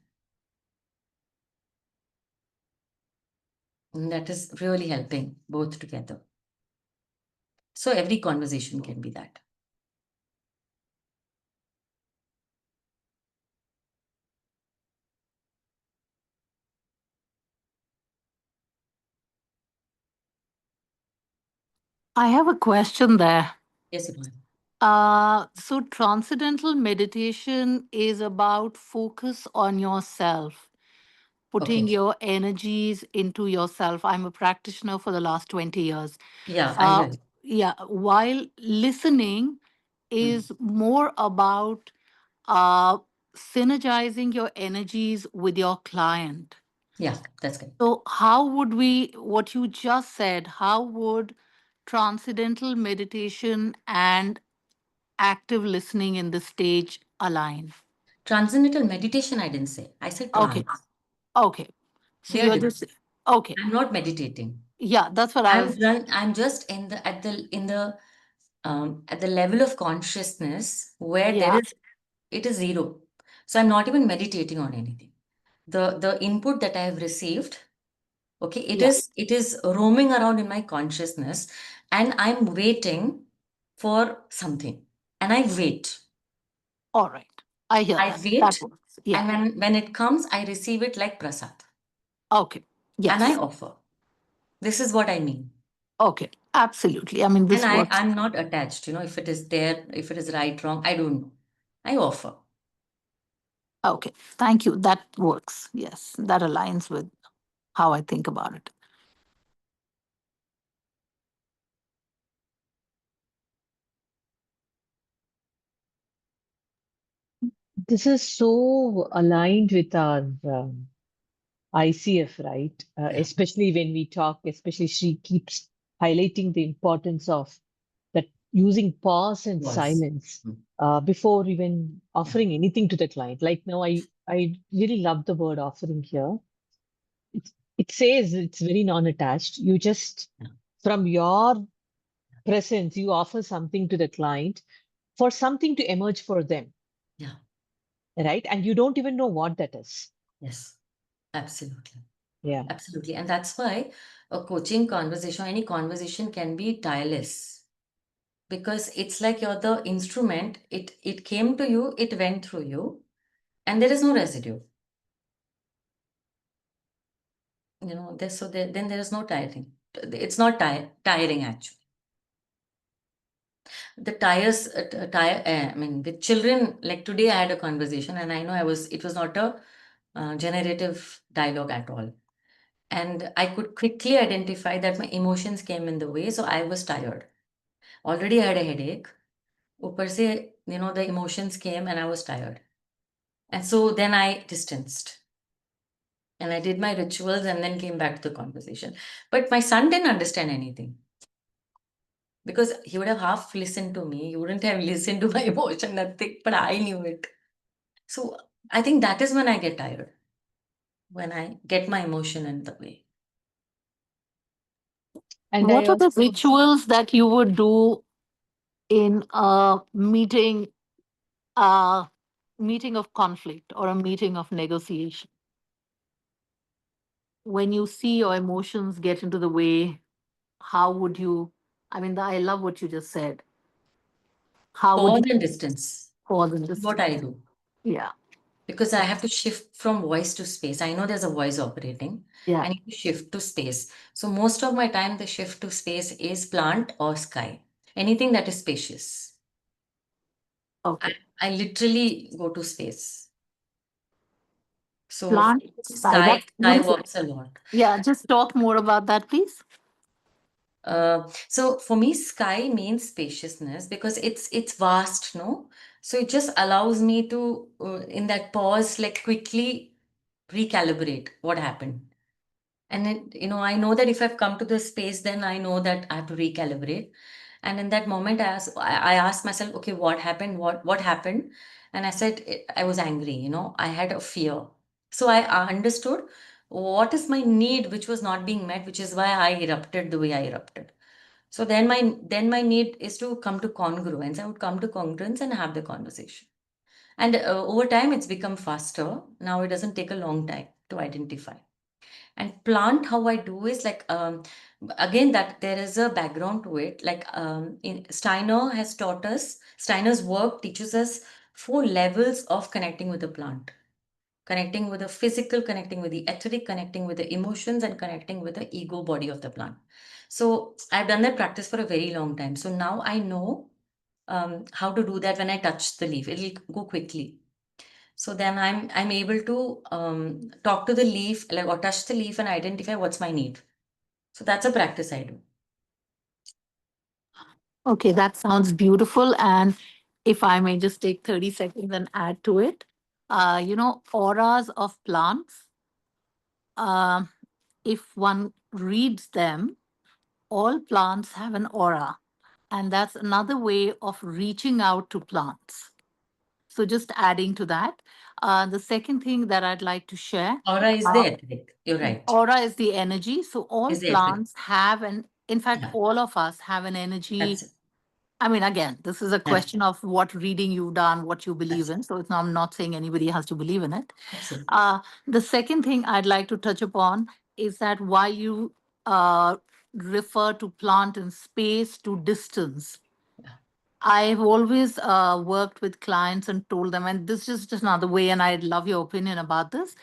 [SPEAKER 1] And that is really helping both together. So every conversation can be that.
[SPEAKER 10] I have a question there.
[SPEAKER 1] Yes, Iman.
[SPEAKER 10] So transcendental meditation is about focus on yourself, putting
[SPEAKER 1] Okay.
[SPEAKER 10] your energies into yourself. I'm a practitioner for the last 20 years.
[SPEAKER 1] Yeah, I will.
[SPEAKER 10] Yeah, while listening is more about synergizing your energies with your client.
[SPEAKER 1] Yeah, that's good.
[SPEAKER 10] So, what you just said, how would transcendental meditation and active listening in the stage align?
[SPEAKER 1] Transcendental meditation, I didn't say. I said
[SPEAKER 10] Okay.
[SPEAKER 1] trance.
[SPEAKER 10] Okay. So
[SPEAKER 1] They are
[SPEAKER 10] you're
[SPEAKER 1] different.
[SPEAKER 10] just okay.
[SPEAKER 1] I'm not meditating.
[SPEAKER 10] Yeah, that's what I was.
[SPEAKER 1] I'm just at the level of consciousness where
[SPEAKER 10] Yeah.
[SPEAKER 1] it is zero. So I'm not even meditating on anything. The input that I have received, okay, it
[SPEAKER 10] Yeah.
[SPEAKER 1] is roaming around in my consciousness, and I'm waiting for something, and I wait.
[SPEAKER 10] All right. I hear
[SPEAKER 1] I
[SPEAKER 10] that.
[SPEAKER 1] wait,
[SPEAKER 10] That works. Yeah.
[SPEAKER 1] and when it comes, I receive it like prasad.
[SPEAKER 10] Okay.
[SPEAKER 1] And I
[SPEAKER 10] Yes.
[SPEAKER 1] offer. This is what I mean.
[SPEAKER 10] Okay. Absolutely. I mean, this
[SPEAKER 1] And
[SPEAKER 10] works.
[SPEAKER 1] I'm not attached, if it is there, if it is right, wrong, I don't know. I offer.
[SPEAKER 10] Okay. Thank you. That works. Yes. That aligns with how I think about it.
[SPEAKER 2] This is so aligned with our ICF, right?
[SPEAKER 1] Yeah.
[SPEAKER 2] Especially when we talk, especially she keeps highlighting the importance of that using pause and
[SPEAKER 1] Voice.
[SPEAKER 2] silence before even offering anything to the client. Like now, I really love the word offering here. It says it's very non-attached. You just, from your presence, you offer something to the client for something to emerge for them,
[SPEAKER 1] Yeah.
[SPEAKER 2] right? And you don't even know what that is.
[SPEAKER 1] Yes. Absolutely.
[SPEAKER 2] Yeah.
[SPEAKER 1] Absolutely. And that's why a coaching conversation, any conversation can be tireless. Because it's like you're the instrument, it came to you, it went through you, and there is no residue. Then there is no tiring. It's not tiring actually. The tires, I mean, with children, like today I had a conversation and I know it was not a generative dialogue at all. And I could quickly identify that my emotions came in the way, so I was tired. Already I had a headache. Upar se, the emotions came and I was tired. And so then I distanced. And I did my rituals and then came back to the conversation. But my son didn't understand anything. Because he would have half listened to me. He wouldn't have listened to my emotion, nothing, but I knew it. So I think that is when I get tired. When I get my emotion in the way.
[SPEAKER 2] And
[SPEAKER 10] What
[SPEAKER 2] I
[SPEAKER 10] are the
[SPEAKER 2] also,
[SPEAKER 10] rituals that you would do in a meeting of conflict or a meeting of negotiation? When you see your emotions get into the way, how would you, I mean, I love what you just said. How would
[SPEAKER 1] Pause
[SPEAKER 10] you
[SPEAKER 1] and distance.
[SPEAKER 10] pause and
[SPEAKER 1] What
[SPEAKER 10] distance?
[SPEAKER 1] I do.
[SPEAKER 10] Yeah.
[SPEAKER 1] Because I have to shift from voice to space. I know there's a voice operating.
[SPEAKER 10] Yeah.
[SPEAKER 1] I need to shift to space. So most of my time, the shift to space is plant or sky. Anything that is spacious.
[SPEAKER 10] Okay.
[SPEAKER 1] I literally go to space. So
[SPEAKER 10] Plant, sky. That's
[SPEAKER 1] sky
[SPEAKER 10] beautiful.
[SPEAKER 1] works a lot.
[SPEAKER 10] Yeah, just talk more about that, please.
[SPEAKER 1] So for me, sky means spaciousness because it's vast, no? So it just allows me to in that pause, like quickly recalibrate what happened. And I know that if I've come to this space, then I know that I have to recalibrate. And in that moment, I asked myself, okay, what happened? What happened? And I said, I was angry, I had a fear. So I understood what is my need, which was not being met, which is why I erupted the way I erupted. So then my need is to come to congruence. I would come to congruence and have the conversation. And over time, it's become faster. Now it doesn't take a long time to identify. And plant, how I do is like again that there is a background to it. Like Steiner's work teaches us 4 levels of connecting with the plant. Connecting with the physical, connecting with the etheric, connecting with the emotions, and connecting with the ego body of the plant. So I've done that practice for a very long time. So now I know how to do that when I touch the leaf. It'll go quickly. So then I'm able to talk to the leaf, like or touch the leaf and identify what's my need. So that's a practice I do.
[SPEAKER 10] Okay, that sounds beautiful. And if I may just take 30 seconds and add to it, auras of plants, if one reads them, all plants have an aura. And that's another way of reaching out to plants. So just adding to that. The second thing that I'd like to share.
[SPEAKER 1] Aura is the etheric. You're right.
[SPEAKER 10] Aura is the energy. So all
[SPEAKER 1] Is the etheric.
[SPEAKER 10] plants have in fact,
[SPEAKER 1] Yeah.
[SPEAKER 10] all of us have an energy.
[SPEAKER 1] That's it.
[SPEAKER 10] I mean, again, this is a question of what reading you've done, what you believe in. So I'm not saying anybody has to believe in it.
[SPEAKER 1] Absolutely.
[SPEAKER 10] The second thing I'd like to touch upon is that while you refer to plant and space to distance, I've always worked with clients and told them, and this is just another way, and I'd love your opinion about this,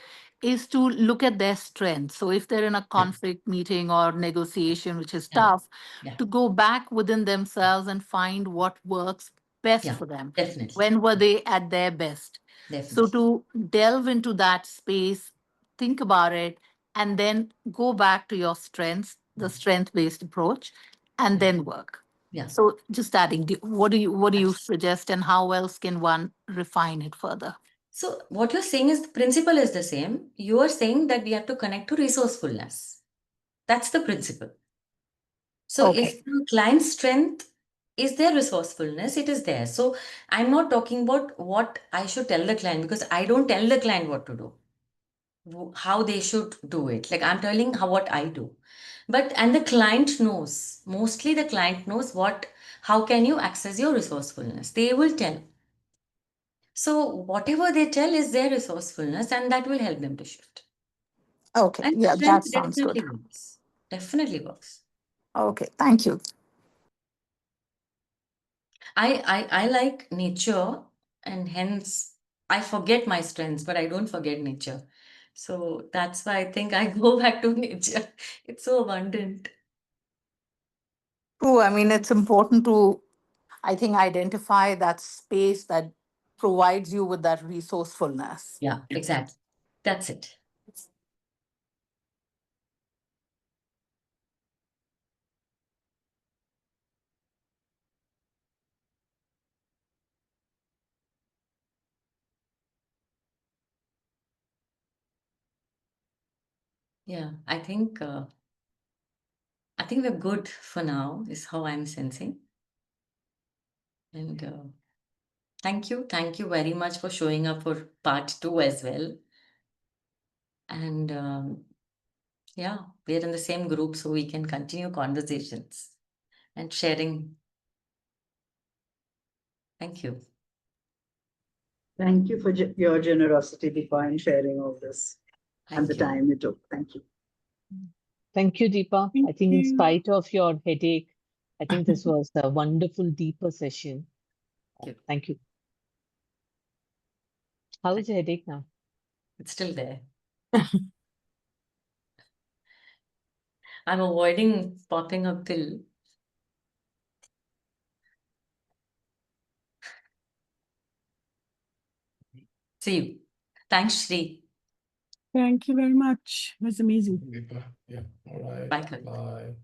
[SPEAKER 10] is to look at their strengths. So if they're in a conflict meeting or negotiation, which is
[SPEAKER 1] Yeah.
[SPEAKER 10] tough,
[SPEAKER 1] Yeah.
[SPEAKER 10] to go back within themselves and find what works best
[SPEAKER 1] Yeah,
[SPEAKER 10] for them.
[SPEAKER 1] definitely.
[SPEAKER 10] When were they at their best? So
[SPEAKER 1] Definitely.
[SPEAKER 10] to delve into that space, think about it, and then go back to your strengths, the strength-based approach, and then work.
[SPEAKER 1] Yeah.
[SPEAKER 10] So just adding, what do you suggest, and how else can one refine it further?
[SPEAKER 1] So what you're saying is the principle is the same. You are saying that we have to connect to resourcefulness. That's the principle. So
[SPEAKER 10] Okay.
[SPEAKER 1] if the client's strength is their resourcefulness, it is there. So I'm not talking about what I should tell the client, because I don't tell the client what to do, how they should do it. Like I'm telling what I do. And the client knows, mostly the client knows how can you access your resourcefulness. They will tell. So whatever they tell is their resourcefulness, and that will help them to shift.
[SPEAKER 10] Okay,
[SPEAKER 1] And
[SPEAKER 10] yeah, that
[SPEAKER 1] strength
[SPEAKER 10] sounds good.
[SPEAKER 1] definitely works. Definitely works.
[SPEAKER 10] Okay, thank you.
[SPEAKER 1] I like nature, and hence I forget my strengths, but I don't forget nature. So that's why I think I go back to nature. It's so abundant.
[SPEAKER 10] True, I mean, it's important to, I think, identify that space that provides you with that resourcefulness.
[SPEAKER 1] Yeah, exactly. That's it. Yeah, I think we're good for now, is how I'm sensing. And thank you very much for showing up for part 2 as well. And yeah, we're in the same group, so we can continue conversations and sharing. Thank you.
[SPEAKER 9] Thank you for your generosity, Deepa, in sharing all this and
[SPEAKER 1] Thank
[SPEAKER 9] the
[SPEAKER 1] you.
[SPEAKER 9] time you took. Thank you.
[SPEAKER 2] Thank you, Deepa. I
[SPEAKER 8] Thank
[SPEAKER 2] think in
[SPEAKER 8] you.
[SPEAKER 2] spite of your headache, I think this was a wonderful, deeper session.
[SPEAKER 1] Thank you.
[SPEAKER 2] Thank you. How is your headache now?
[SPEAKER 1] It's still there. I'm avoiding popping a pill. See you. Thanks, Shri.
[SPEAKER 8] Thank you very much. It was amazing.
[SPEAKER 4] Deepa. Yeah. All right.
[SPEAKER 1] Bye, Kavi.
[SPEAKER 4] Bye.